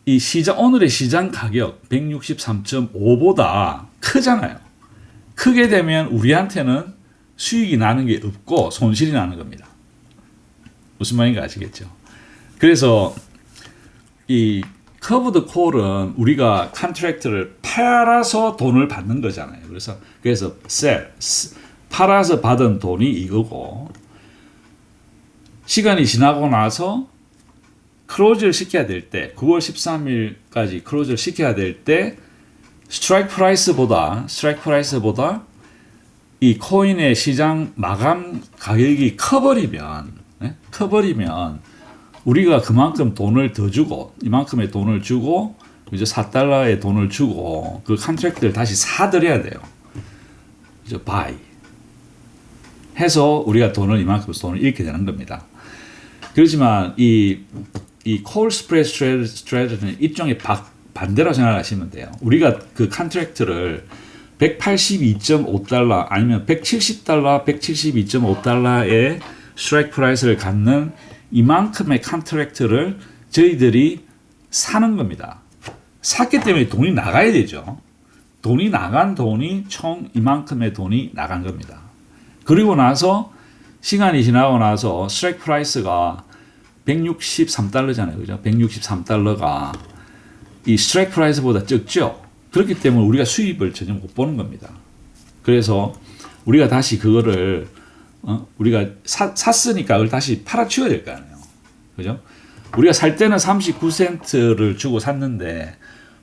이 오늘의 시장 가격 163.5보다 크잖아요. 크게 되면 우리한테는 수익이 나는 게 없고 손실이 나는 겁니다. 무슨 말인지 아시겠죠? 그래서 이 커브드 콜은 우리가 컨트랙트를 팔아서 돈을 받는 거잖아요. 그래서 팔아서 받은 돈이 이거고 시간이 지나고 나서 클로즈를 시켜야 될 때 9월 13일까지 클로즈를 시켜야 될 때 스트라이크 프라이스보다 이 코인의 시장 마감 가격이 커버리면 우리가 그만큼 돈을 더 주고 이만큼의 돈을 주고 이제 4달러의 돈을 주고 그 컨트랙트를 다시 사들여야 돼요. 이제 buy 해서 우리가 이만큼 돈을 잃게 되는 겁니다. 그렇지만 이 콜 스프레드 스트래티지는 일종의 반대로 생각하시면 돼요. 우리가 그 컨트랙트를 182.5달러 아니면 170달러, 172.5달러의 스트라이크 프라이스를 갖는 이만큼의 컨트랙트를 저희들이 사는 겁니다. 샀기 때문에 돈이 나가야 되죠. 돈이 나간 돈이 총 이만큼의 돈이 나간 겁니다. 그리고 나서 시간이 지나고 나서 스트라이크 프라이스가 163달러잖아요. 그죠? 163달러가 이 스트라이크 프라이스보다 적죠. 그렇기 때문에 우리가 수입을 전혀 못 보는 겁니다. 그래서 우리가 다시 그거를 우리가 샀으니까 그걸 다시 팔아치워야 될 거 아니에요. 그죠? 우리가 살 때는 39센트를 주고 샀는데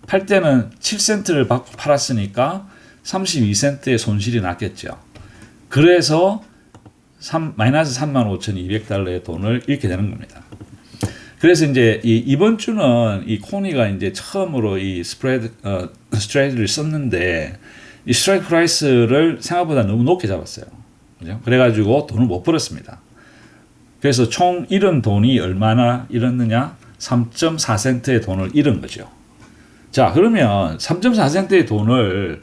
팔 때는 7센트를 받고 팔았으니까 32센트의 손실이 났겠죠. 그래서 마이너스 35,200달러의 돈을 잃게 되는 겁니다. 그래서 이제 이번 주는 이 코니가 이제 처음으로 이 스트레이트를 썼는데 이 스트라이크 프라이스를 생각보다 너무 높게 잡았어요. 그죠? 그래가지고 돈을 못 벌었습니다. 그래서 총 잃은 돈이 얼마나 잃었느냐? 3.4센트의 돈을 잃은 거죠. 자, 그러면 3.4센트의 돈을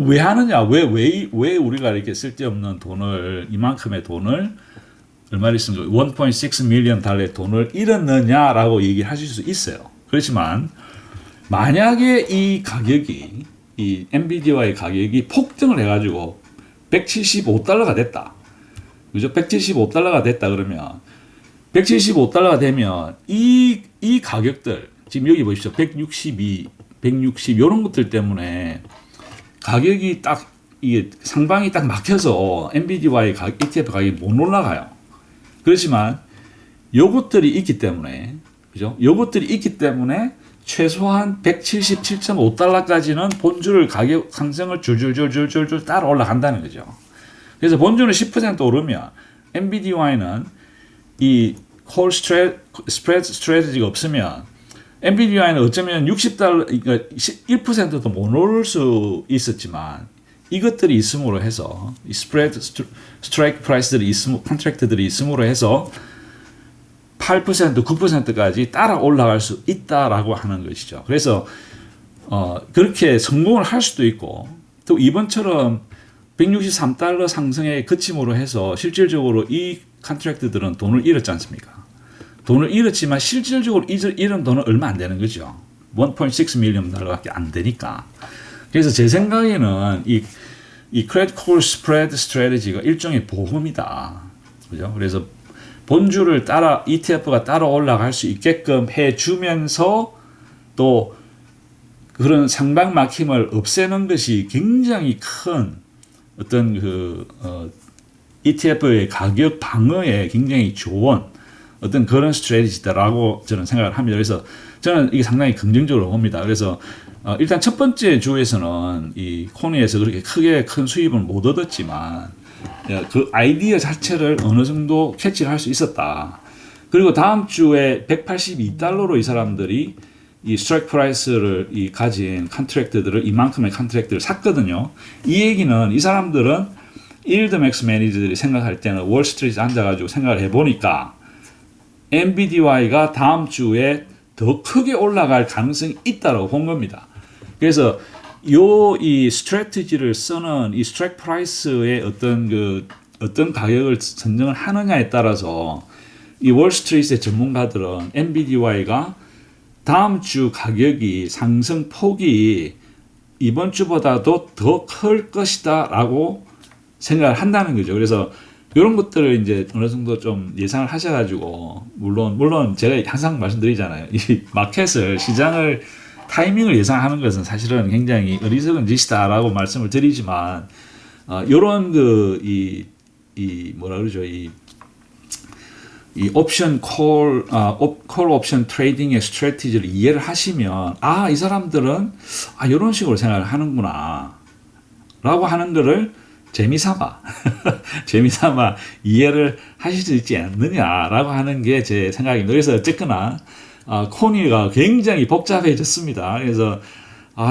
왜 하느냐? 왜 우리가 이렇게 쓸데없는 돈을, 이만큼의 돈을, 얼마를 쓴 거, 1.6 밀리언 달러의 돈을 잃었느냐라고 얘기하실 수 있어요. 그렇지만, 만약에 이 가격이, 이 엔비디아의 가격이 폭등을 해가지고 175달러가 됐다. 그죠? 175달러가 됐다 그러면, 175달러가 되면, 이 가격들, 지금 여기 보십시오. 162, 160, 이런 것들 때문에 가격이 딱, 이게 상방이 딱 막혀서 엔비디아의 ETF 가격이 못 올라가요. 그렇지만 요것들이 있기 때문에, 그죠? 요것들이 있기 때문에 최소한 177.5달러까지는 본주를 가격 상승을 줄줄줄줄줄 따라 올라간다는 거죠. 그래서 본주는 10% 오르면 엔비디아는 이 콜 스프레드 스트래티지가 없으면 엔비디아는 어쩌면 60달러, 그러니까 1%도 못 오를 수 있었지만 이것들이 있음으로 해서 이 스트라이크 프라이스들이 컨트랙트들이 있음으로 해서 8%, 9%까지 따라 올라갈 수 있다라고 하는 것이죠. 그래서 그렇게 성공을 할 수도 있고 또 이번처럼 163달러 상승에 그침으로 해서 실질적으로 이 컨트랙트들은 돈을 잃었지 않습니까? 돈을 잃었지만 실질적으로 잃은 돈은 얼마 안 되는 거죠. 1.6 밀리언 달러밖에 안 되니까. 그래서 제 생각에는 이 크레딧 콜 스프레드 스트래티지가 일종의 보험이다. 그죠? 그래서 본주를 따라 ETF가 따라 올라갈 수 있게끔 해주면서 또 그런 상방 막힘을 없애는 것이 굉장히 큰 어떤 ETF의 가격 방어에 굉장히 좋은 어떤 그런 스트래티지다라고 저는 생각을 합니다. 그래서 저는 이게 상당히 긍정적으로 봅니다. 그래서 일단 첫 번째 주에서는 이 코니에서 그렇게 크게 큰 수입을 못 얻었지만 그 아이디어 자체를 어느 정도 캐치를 할 수 있었다. 그리고 다음 주에 182달러로 이 사람들이 이 스트라이크 프라이스를 이 가진 컨트랙트들을 이만큼의 컨트랙트를 샀거든요. 이 얘기는 이 사람들은 일드맥스 매니저들이 생각할 때는 월스트리트에 앉아가지고 생각을 해보니까 엔비디아가 다음 주에 더 크게 올라갈 가능성이 있다고 본 겁니다. 그래서 이 스트래티지를 쓰는 이 스트라이크 프라이스의 어떤 가격을 선정을 하느냐에 따라서 이 월스트리트의 전문가들은 엔비디아가 다음 주 가격이 상승 폭이 이번 주보다도 더 클 것이다라고 생각을 한다는 거죠. 그래서 이런 것들을 이제 어느 정도 좀 예상을 하셔가지고 물론 제가 항상 말씀드리잖아요. 이 마켓을 시장을 타이밍을 예상하는 것은 사실은 굉장히 어리석은 짓이다라고 말씀을 드리지만 이런 뭐라 그러죠 이 옵션 콜 옵션 트레이딩의 스트래티지를 이해를 하시면 이 사람들은 이런 식으로 생각을 하는구나 라고 하는 거를 재미삼아 이해를 하실 수 있지 않느냐라고 하는 게 제 생각입니다. 그래서 어쨌거나 코니가 굉장히 복잡해졌습니다. 그래서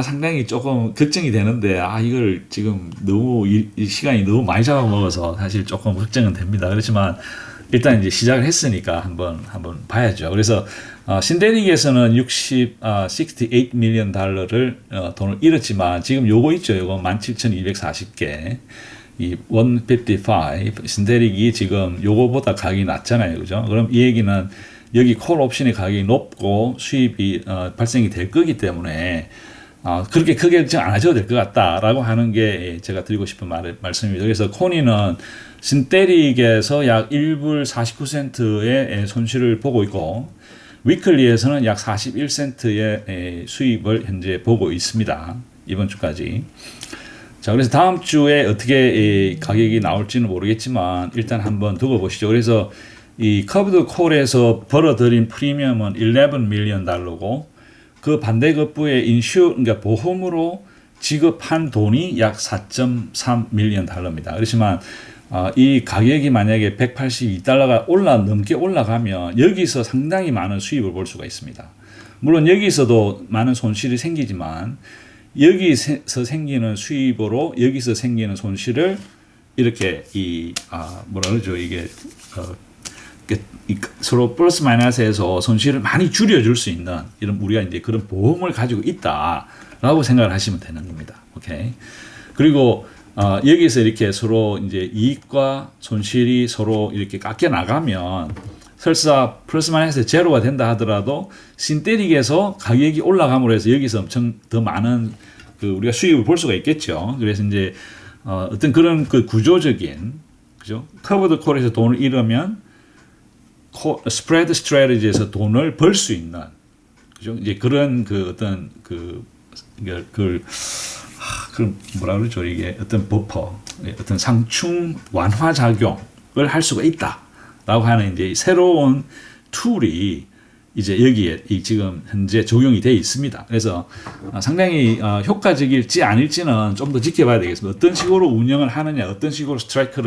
상당히 조금 걱정이 되는데 이걸 지금 너무 이 시간이 너무 많이 잡아먹어서 사실 조금 걱정은 됩니다. 그렇지만 일단 이제 시작을 했으니까 한번 봐야죠. 그래서 신데릭에서는 68 밀리언 달러를 돈을 잃었지만 지금 요거 있죠. 요거 17,240개 이 155 신데릭이 지금 요거보다 가격이 낮잖아요. 그죠? 그럼 이 얘기는 여기 콜 옵션의 가격이 높고 수입이 발생이 될 거기 때문에 그렇게 크게 걱정 안 하셔도 될 것 같다라고 하는 게 제가 드리고 싶은 말씀입니다. 그래서 코니는 신데릭에서 약 1불 49센트의 손실을 보고 있고 위클리에서는 약 41센트의 수입을 현재 보고 있습니다. 이번 주까지. 자, 그래서 다음 주에 어떻게 이 가격이 나올지는 모르겠지만 일단 한번 두고 보시죠. 그래서 이 커브드 콜에서 벌어들인 프리미엄은 11 밀리언 달러고 그 반대급부의 그러니까 보험으로 지급한 돈이 약 4.3 밀리언 달러입니다. 그렇지만 이 가격이 만약에 182달러가 넘게 올라가면 여기서 상당히 많은 수입을 볼 수가 있습니다. 물론 여기서도 많은 손실이 생기지만 여기서 생기는 수입으로 여기서 생기는 손실을 이렇게 뭐라 그러죠? 이게 서로 플러스 마이너스에서 손실을 많이 줄여줄 수 있는 이런 우리가 이제 그런 보험을 가지고 있다라고 생각을 하시면 되는 겁니다. 오케이. 그리고 여기서 이렇게 서로 이제 이익과 손실이 서로 이렇게 깎여 나가면 설사 플러스 마이너스 제로가 된다 하더라도 신테릭에서 가격이 올라감으로 해서 여기서 엄청 더 많은 우리가 수익을 볼 수가 있겠죠. 그래서 이제 어떤 그런 그 구조적인 그죠? 커버드 콜에서 돈을 잃으면 스프레드 스트래티지에서 돈을 벌 수 있는 그죠? 이제 그런 그 어떤 그 뭐라 그러죠? 이게 어떤 버퍼, 어떤 상충 완화 작용을 할 수가 있다라고 하는 이제 새로운 툴이 이제 여기에 지금 현재 적용이 되어 있습니다. 그래서 상당히 효과적일지 아닐지는 좀 더 지켜봐야 되겠습니다. 어떤 식으로 운영을 하느냐, 어떤 식으로 스트라이크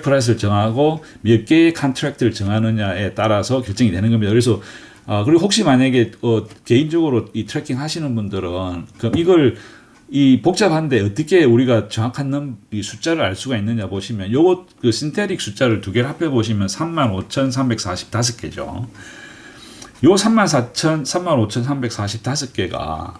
프라이스를 정하고 몇 개의 컨트랙트를 정하느냐에 따라서 결정이 되는 겁니다. 그래서 그리고 혹시 만약에 개인적으로 이 트래킹 하시는 분들은 그럼 이 복잡한데 어떻게 우리가 정확한 이 숫자를 알 수가 있느냐 보시면 요거 그 신테릭 숫자를 두 개를 합해 보시면 35,345개죠. 요 35,345개가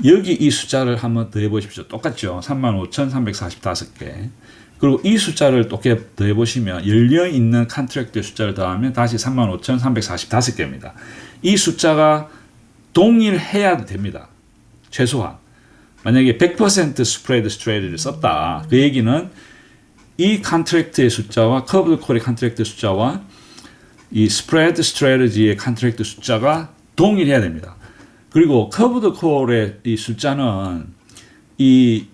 여기 이 숫자를 한번 더해 보십시오. 똑같죠. 35,345개. 그리고 이 숫자를 또 더해 보시면 열려 있는 컨트랙트 숫자를 더하면 다시 35,345개입니다. 이 숫자가 동일해야 됩니다. 최소한. 만약에 100% 스프레드 스트레이트를 썼다. 그 얘기는 이 컨트랙트의 숫자와 커브드 콜의 컨트랙트 숫자와 이 스프레드 스트레이트의 컨트랙트 숫자가 동일해야 됩니다. 그리고 커브드 콜의 이 숫자는 이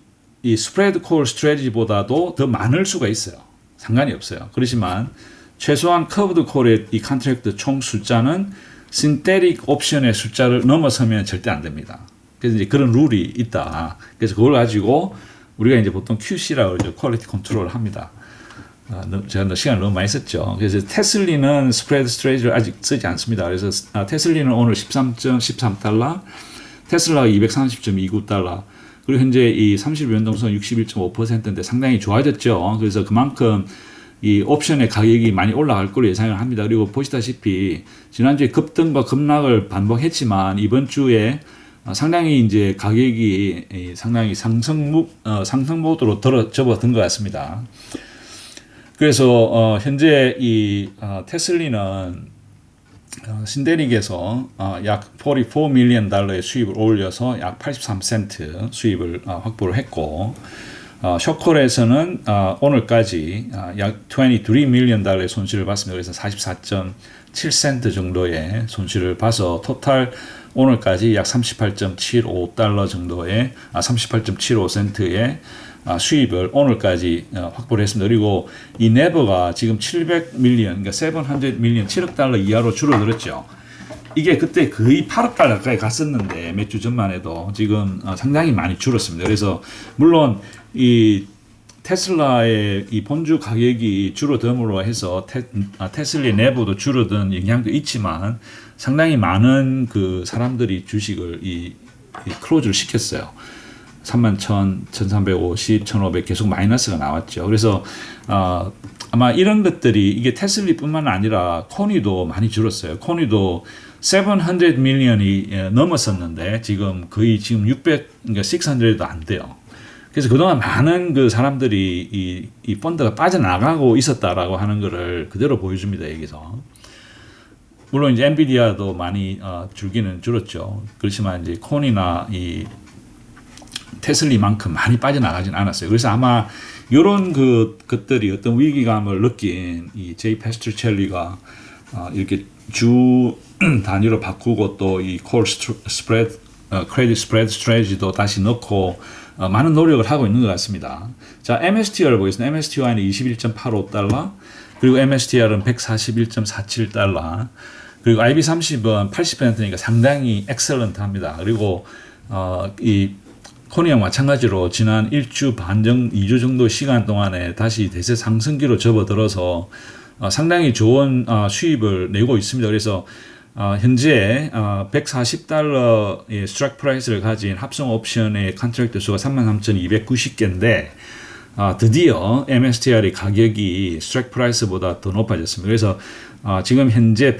스프레드 콜 스트레이트보다도 더 많을 수가 있어요. 상관이 없어요. 그렇지만 최소한 커브드 콜의 이 컨트랙트 총 숫자는 신테릭 옵션의 숫자를 넘어서면 절대 안 됩니다. 그래서 이제 그런 룰이 있다. 그래서 그걸 가지고 우리가 이제 보통 QC라고 그러죠. 퀄리티 컨트롤을 합니다. 제가 시간을 너무 많이 썼죠. 그래서 테슬리는 스프레드 스트레이트를 아직 쓰지 않습니다. 그래서 테슬리는 오늘 13.13달러, 테슬라가 230.29달러, 그리고 현재 이 30일 변동성 61.5%인데 상당히 좋아졌죠. 그래서 그만큼 이 옵션의 가격이 많이 올라갈 걸로 예상을 합니다. 그리고 보시다시피 지난주에 급등과 급락을 반복했지만 이번 주에 상당히 이제 가격이 상당히 상승 모드로 접어든 것 같습니다. 그래서 현재 이 테슬리는 신데릭에서 약 44 밀리언 달러의 수입을 올려서 약 83센트 수입을 확보를 했고 쇼콜에서는 오늘까지 약 23 밀리언 달러의 손실을 봤습니다. 그래서 44.7센트 정도의 손실을 봐서 토탈 오늘까지 약 38.75달러 정도의 38.75센트의 수입을 오늘까지 확보를 했습니다. 그리고 이 네버가 지금 700 밀리언, 그러니까 700 밀리언, 7억 달러 이하로 줄어들었죠. 이게 그때 거의 8억 달러 가까이 갔었는데 몇 주 전만 해도 지금 상당히 많이 줄었습니다. 그래서 물론 이 테슬라의 이 본주 가격이 줄어듦으로 해서 테슬라의 내부도 줄어든 영향도 있지만 상당히 많은 그 사람들이 주식을 이 클로즈를 시켰어요. 31,000, 1,350, 1,500 계속 마이너스가 나왔죠. 그래서 아마 이런 것들이 이게 테슬라뿐만 아니라 코니도 많이 줄었어요. 코니도 700 밀리언이 넘었었는데 지금 거의 지금 600, 그러니까 600도 안 돼요. 그래서 그동안 많은 그 사람들이 이 펀드가 빠져나가고 있었다라고 하는 것을 그대로 보여줍니다. 여기서. 물론 이제 엔비디아도 많이 줄기는 줄었죠. 그렇지만 이제 코니나 이 테슬리만큼 많이 빠져나가진 않았어요. 그래서 아마 이런 것들이 어떤 위기감을 느낀 이 제이 패스트리첼리가 이렇게 주 단위로 바꾸고 또 이 콜 스프레드 크레딧 스프레드 스트래티지도 다시 넣고 많은 노력을 하고 있는 것 같습니다. 자, MSTR을 보겠습니다. MSTR는 21.85달러, 그리고 MSTR은 141.47달러, 그리고 IB30은 80%니까 상당히 엑셀런트합니다. 그리고 이 코니와 마찬가지로 지난 1주 반 2주 정도 시간 동안에 다시 대세 상승기로 접어들어서 상당히 좋은 수입을 내고 있습니다. 그래서 현재 140달러의 스트라이크 프라이스를 가진 합성 옵션의 컨트랙트 수가 33,290개인데 드디어 MSTR의 가격이 스트라이크 프라이스보다 더 높아졌습니다. 그래서 지금 현재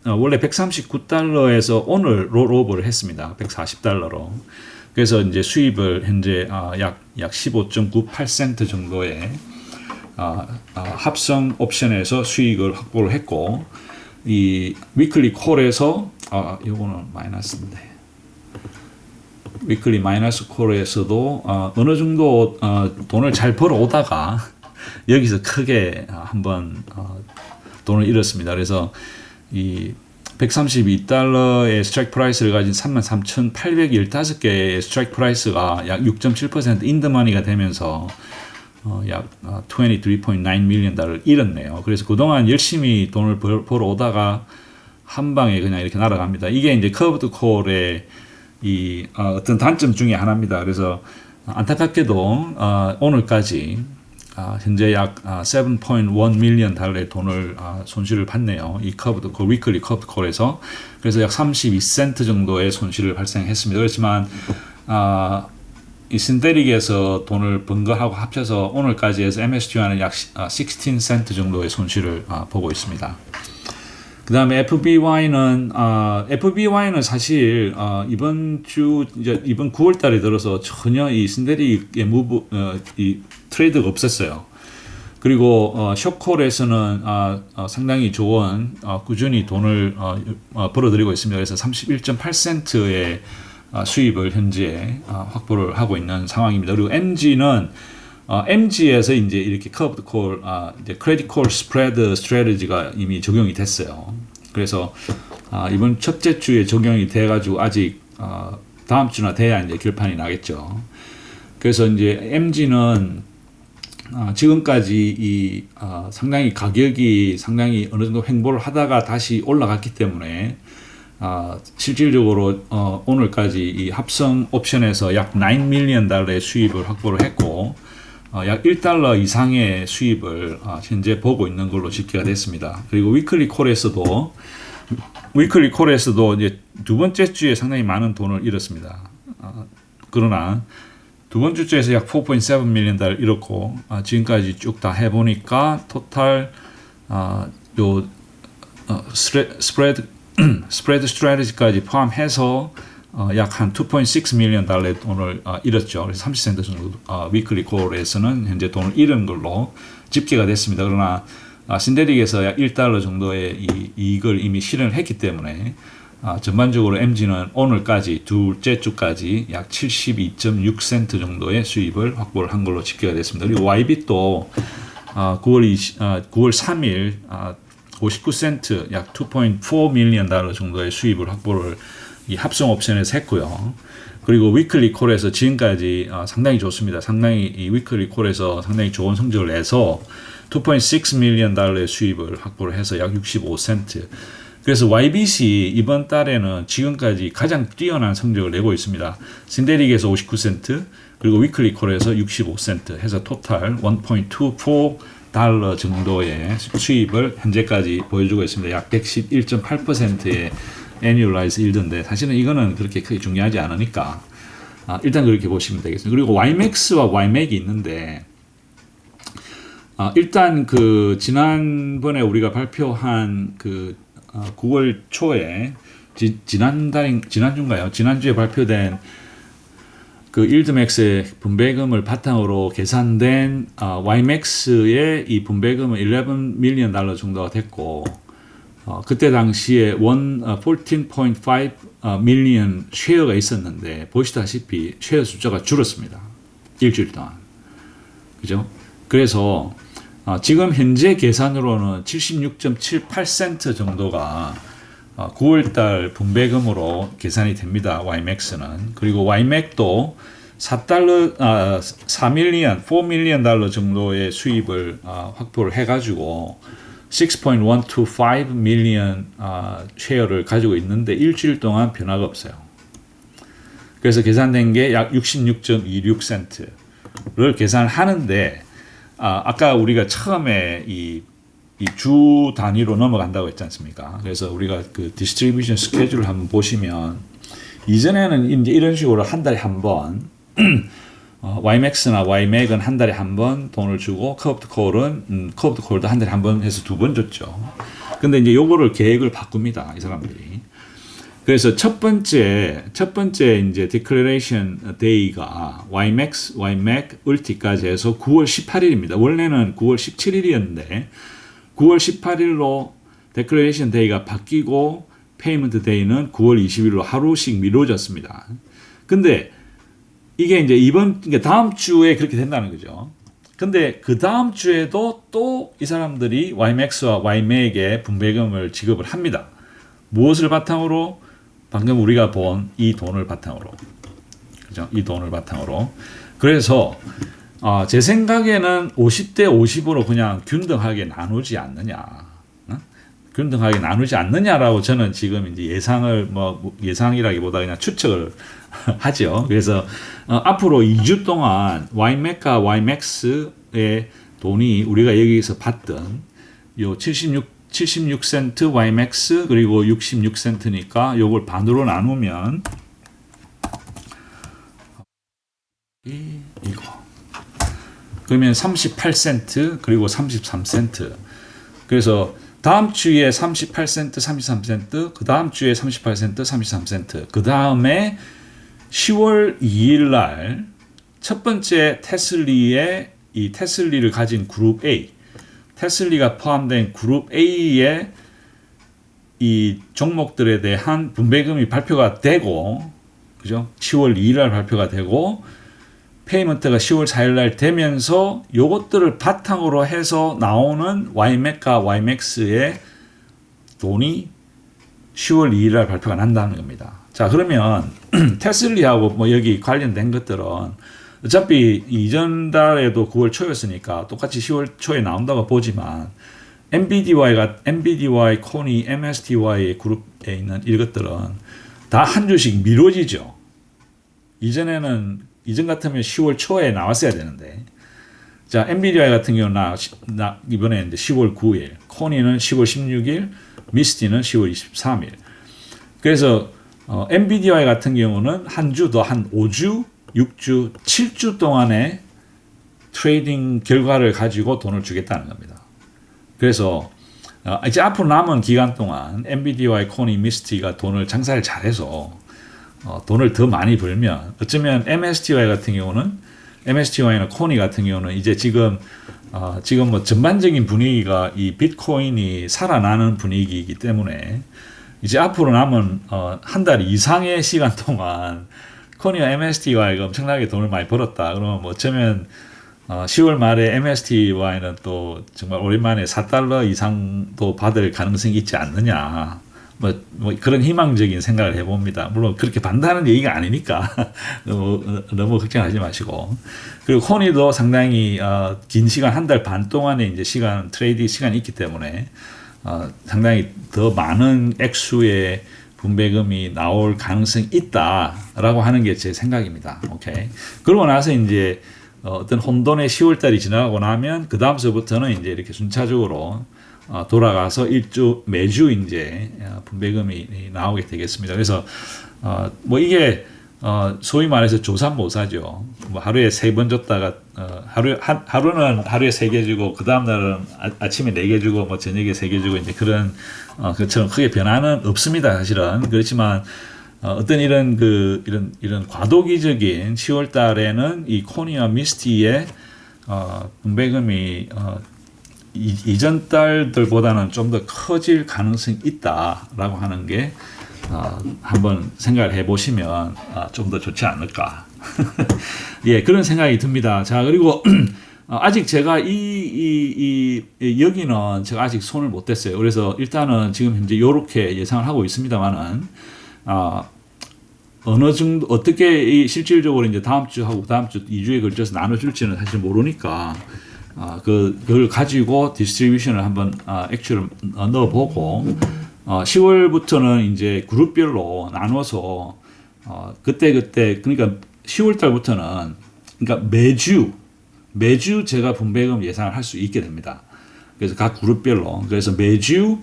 원래 139달러에서 오늘 롤오버를 했습니다. 140달러로. 그래서 이제 수입을 현재 약 15.98센트 정도의 합성 옵션에서 수익을 확보를 했고, 이 위클리 콜에서 요거는 마이너스인데 위클리 마이너스 콜에서도 어느 정도 돈을 잘 벌어 오다가 여기서 크게 한번 돈을 잃었습니다. 그래서 이 132달러의 스트라이크 프라이스를 가진 33,815개의 스트라이크 프라이스가 약 6.7% 인더머니가 되면서 약 23.9 밀리언 달러를 잃었네요. 그래서 그동안 열심히 돈을 벌어 오다가 한 방에 그냥 이렇게 날아갑니다. 이게 이제 커브드 콜의 이 어떤 단점 중에 하나입니다. 그래서 안타깝게도 오늘까지 현재 약 7.1 밀리언 달러의 돈을 손실을 봤네요. 이 커브드 콜, 위클리 커브드 콜에서. 그래서 약 32센트 정도의 손실을 발생했습니다. 그렇지만 이 신데릭에서 돈을 번 거하고 합쳐서 오늘까지 해서 MSTR는 약 16센트 정도의 손실을 보고 있습니다. 그 다음에 FBY는 사실 이번 9월 달에 들어서 전혀 이 신데릭의 이 트레이드가 없었어요. 그리고 숏콜에서는 상당히 좋은 꾸준히 돈을 벌어들이고 있습니다. 그래서 31.8센트의 수입을 현재 확보를 하고 있는 상황입니다. 그리고 MG에서 이제 이렇게 커브드 콜, 이제 크레딧 콜 스프레드 스트래티지가 이미 적용이 됐어요. 그래서 이번 첫째 주에 적용이 돼가지고 아직 다음 주나 돼야 이제 결판이 나겠죠. 그래서 이제 MG는 지금까지 상당히 가격이 상당히 어느 정도 횡보를 하다가 다시 올라갔기 때문에 실질적으로 오늘까지 이 합성 옵션에서 약 9 밀리언 달러의 수입을 확보를 했고 약 1달러 이상의 수입을 현재 보고 있는 걸로 집계가 됐습니다. 그리고 위클리 콜에서도 이제 두 번째 주에 상당히 많은 돈을 잃었습니다. 그러나 두 번째 주에서 약 4.7 밀리언 달러 잃었고 지금까지 쭉 다 해보니까 토탈 스프레드 스트래티지까지 포함해서 약 한 2.6 밀리언 달러의 돈을 잃었죠. 그래서 30센트 정도 위클리 콜에서는 현재 돈을 잃은 걸로 집계가 됐습니다. 그러나 신데릭에서 약 1달러 정도의 이익을 이미 실현을 했기 때문에 전반적으로 MG는 오늘까지 둘째 주까지 약 72.6센트 정도의 수입을 확보를 한 걸로 집계가 됐습니다. 그리고 YB도 9월 3일 59센트 약 2.4 밀리언 달러 정도의 수입을 확보를 이 합성 옵션에서 했고요. 그리고 위클리 콜에서 지금까지 상당히 좋습니다. 상당히 이 위클리 콜에서 상당히 좋은 성적을 내서 2.6 밀리언 달러의 수입을 확보를 해서 약 65센트. 그래서 YBC 이번 달에는 지금까지 가장 뛰어난 성적을 내고 있습니다. 신데릭에서 59센트, 그리고 위클리 콜에서 65센트 해서 토탈 1.24 달러 정도의 수입을 현재까지 보여주고 있습니다. 약 111.8%의 annualize 일던데 사실은 이거는 그렇게 크게 중요하지 않으니까 일단 그렇게 보시면 되겠습니다. 그리고 YMAX와 YMAC이 있는데 일단 그 지난번에 우리가 발표한 그 9월 초에 지난주에 발표된 그 일드맥스의 분배금을 바탕으로 계산된 YMAX의 이 분배금은 11 밀리언 달러 정도가 됐고 그때 당시에 14.5 밀리언 쉐어가 있었는데 보시다시피 쉐어 숫자가 줄었습니다. 일주일 동안. 그죠? 그래서 지금 현재 계산으로는 76.78센트 정도가 9월달 분배금으로 계산이 됩니다. YMAX는. 그리고 YMAC도 $4, 4밀리언 달러 정도의 수입을 확보를 해가지고 6.125 밀리언 쉐어를 가지고 있는데 일주일 동안 변화가 없어요. 그래서 계산된 게 약 66.26센트를 계산하는데 아까 우리가 처음에 이 주 단위로 넘어간다고 했지 않습니까? 그래서 우리가 그 디스트리뷰션 스케줄을 한번 보시면 이전에는 이제 이런 식으로 한 달에 한 번 YMAX나 YMAC은 한 달에 한 번 돈을 주고 커브드 콜도 한 달에 한 번 해서 2번 줬죠. 근데 이제 요거를 계획을 바꿉니다. 이 사람들이. 그래서 첫 번째 이제 디클레레이션 데이가 YMAX, YMAC, 울티까지 해서 9월 18일입니다. 원래는 9월 17일이었는데 9월 18일로 디클레레이션 데이가 바뀌고 페이먼트 데이는 9월 20일로 하루씩 미뤄졌습니다. 근데 이게 이제 그러니까 다음 주에 그렇게 된다는 거죠. 근데 그 다음 주에도 또 이 사람들이 YMAX와 YMAC에 분배금을 지급을 합니다. 무엇을 바탕으로? 방금 우리가 본 이 돈을 바탕으로. 그죠? 이 돈을 바탕으로. 그래서 제 생각에는 50대 50으로 그냥 균등하게 나누지 않느냐. 균등하게 나누지 않느냐라고 저는 지금 이제 예상이라기보다 그냥 추측을 하죠. 그래서 앞으로 2주 동안 YMAC과 YMAX의 돈이 우리가 여기서 봤던 요 76센트 YMAX 그리고 66센트니까 요걸 반으로 나누면 이거 그러면 38센트 그리고 33센트. 그래서 다음 주에 38센트, 33센트, 그 다음 주에 38센트, 33센트. 그 다음에 10월 2일 날 첫 번째 이 테슬리를 가진 그룹 A, 테슬리가 포함된 그룹 A의 이 종목들에 대한 분배금이 발표가 되고, 그죠? 10월 2일 날 발표가 되고, 페이먼트가 10월 4일 날 되면서 요것들을 바탕으로 해서 나오는 YMAC과 YMAX의 돈이 10월 2일 날 발표가 난다는 겁니다. 자, 그러면 테슬리하고 뭐 여기 관련된 것들은 어차피 이전 달에도 9월 초였으니까 똑같이 10월 초에 나온다고 보지만 NVDY, 코니, MSTY 그룹에 있는 이것들은 다 한 주씩 미뤄지죠. 이전 같으면 10월 초에 나왔어야 되는데, 자, NVIDIA 같은 경우는 이번에 이제 10월 9일, 코니는 10월 16일, 미스티는 10월 23일. 그래서 NVIDIA 같은 경우는 한 주 더 한 5주, 6주, 7주 동안의 트레이딩 결과를 가지고 돈을 주겠다는 겁니다. 그래서 이제 앞으로 남은 기간 동안 NVIDIA, 코니, 미스티가 돈을 장사를 잘해서 돈을 더 많이 벌면 어쩌면 MSTY 같은 경우는 MSTY나 코니 같은 경우는 이제 지금 뭐 전반적인 분위기가 이 비트코인이 살아나는 분위기이기 때문에 이제 앞으로 남은 한 달 이상의 시간 동안 코니와 MSTY가 엄청나게 돈을 많이 벌었다. 그러면 뭐 어쩌면 10월 말에 MSTY는 또 정말 오랜만에 $4 이상도 받을 가능성이 있지 않느냐. 뭐 그런 희망적인 생각을 해봅니다. 물론 그렇게 반다는 얘기가 아니니까 너무 걱정하지 마시고. 그리고 코니도 상당히 긴 시간 한 달 반 동안의 이제 트레이딩 시간이 있기 때문에 상당히 더 많은 액수의 분배금이 나올 가능성이 있다라고 하는 게 제 생각입니다. 오케이. 그러고 나서 이제 어떤 혼돈의 10월 달이 지나가고 나면 그 다음서부터는 이제 이렇게 순차적으로 돌아가서 매주 이제 분배금이 나오게 되겠습니다. 그래서 뭐 이게 소위 말해서 조삼모사죠. 뭐 하루에 3번 줬다가 하루는 하루에 3개 주고 그 다음 날은 아침에 4개 주고 뭐 저녁에 3개 주고 이제 그런 것처럼 크게 변화는 없습니다. 사실은. 그렇지만 어떤 이런 과도기적인 10월 달에는 이 코니와 미스티의 분배금이 이전 달들보다는 좀 더 커질 가능성이 있다라고 하는 게 한번 생각을 해보시면 좀 더 좋지 않을까. 예, 그런 생각이 듭니다. 자, 그리고 아직 제가 여기는 제가 아직 손을 못 댔어요. 그래서 일단은 지금 현재 이렇게 예상을 하고 있습니다만은 어느 정도 어떻게 이 실질적으로 이제 다음 주하고 다음 주 2주에 걸쳐서 나눠줄지는 사실 모르니까 그걸 가지고 디스트리뷰션을 한번 액츄얼 넣어보고 10월부터는 이제 그룹별로 나눠서 그때 그러니까 10월 달부터는 그러니까 매주 제가 분배금 예상을 할 수 있게 됩니다. 그래서 각 그룹별로 그래서 매주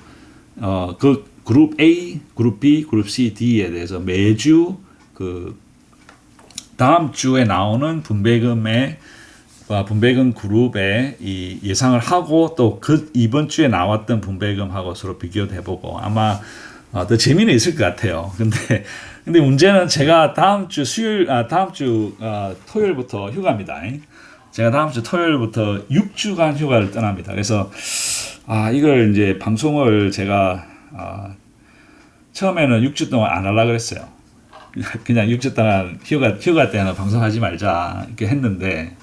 그 그룹 A, 그룹 B, 그룹 C, D에 대해서 매주 그 다음 주에 나오는 분배금 그룹에 이 예상을 하고 또 그 이번 주에 나왔던 분배금하고 서로 비교도 해보고 아마 더 재미는 있을 것 같아요. 근데 문제는 제가 다음 주 토요일부터 휴가입니다. 제가 다음 주 토요일부터 6주간 휴가를 떠납니다. 그래서 이걸 이제 방송을 제가 처음에는 6주 동안 안 하려고 그랬어요. 그냥 6주 동안 휴가 때는 방송하지 말자 이렇게 했는데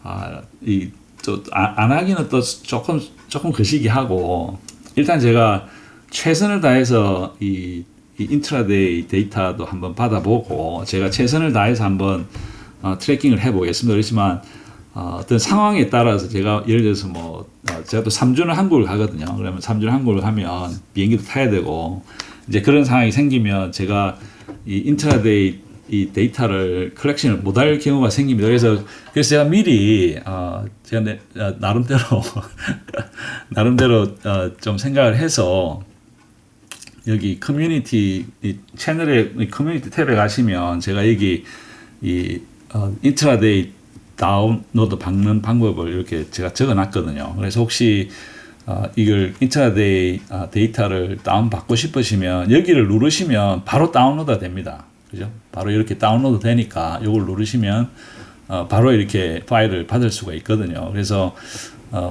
안 하기는 또 조금 거시기하고 일단 제가 최선을 다해서 이 인트라데이 데이터도 한번 받아보고 제가 최선을 다해서 한번 트래킹을 해보겠습니다. 그렇지만 어떤 상황에 따라서 제가 예를 들어서 제가 또 3주는 한국을 가거든요. 그러면 3주는 한국을 가면 비행기도 타야 되고 이제 그런 상황이 생기면 제가 이 인트라데이 이 데이터를 컬렉션을 못할 경우가 생깁니다. 그래서 제가 미리 제가 나름대로 좀 생각을 해서 여기 커뮤니티 이 채널에 커뮤니티 탭에 가시면 제가 여기 이 인트라데이 다운로드 받는 방법을 이렇게 제가 적어놨거든요. 그래서 혹시 이걸 인트라데이 데이터를 다운 받고 싶으시면 여기를 누르시면 바로 다운로드가 됩니다. 그죠? 바로 이렇게 다운로드 되니까 이걸 누르시면 바로 이렇게 파일을 받을 수가 있거든요. 그래서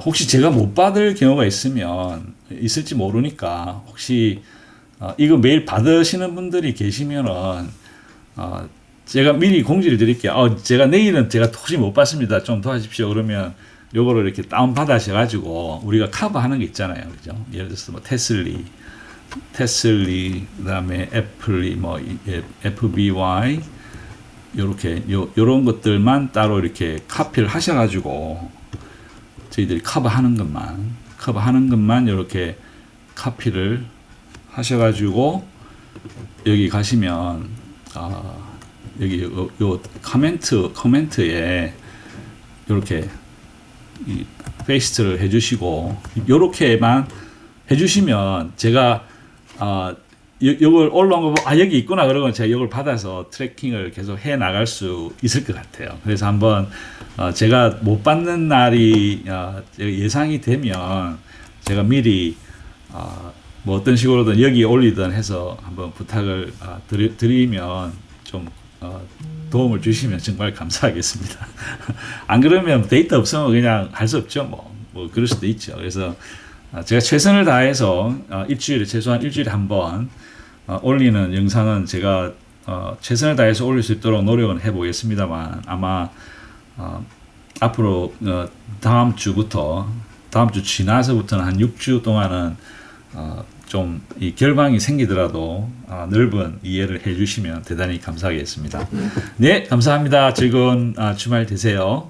혹시 제가 못 받을 경우가 있을지 모르니까 혹시 이거 메일 받으시는 분들이 계시면은 제가 미리 공지를 드릴게요. 제가 내일은 제가 도저히 못 받습니다. 좀 도와주십시오. 그러면 요거를 이렇게 다운 받으셔가지고 우리가 커버하는 게 있잖아요. 그죠? 예를 들어서 테슬리, 그다음에 애플리, FBY 요렇게 요런 것들만 따로 이렇게 카피를 하셔가지고 저희들이 커버하는 것만 이렇게 카피를 하셔가지고 여기 가시면 여기 요 코멘트에 이렇게 이 페이스트를 해주시고 요렇게만 해주시면 제가 요걸 올라온 거 보고 여기 있구나 그러면 제가 이걸 받아서 트래킹을 계속 해 나갈 수 있을 것 같아요. 그래서 한번 제가 못 받는 날이 예상이 되면 제가 미리 어떤 식으로든 여기 올리든 해서 한번 부탁을 드리면 좀 도움을 주시면 정말 감사하겠습니다. 안 그러면 데이터 없으면 그냥 할 수 없죠. 뭐 그럴 수도 있죠. 그래서 제가 최선을 다해서 최소한 일주일에 한 번 올리는 영상은 제가 최선을 다해서 올릴 수 있도록 노력은 해보겠습니다만 아마 앞으로 다음 주 지나서부터는 한 6주 동안은 좀 이 결방이 생기더라도 넓은 이해를 해주시면 대단히 감사하겠습니다. 네, 감사합니다. 즐거운 주말 되세요.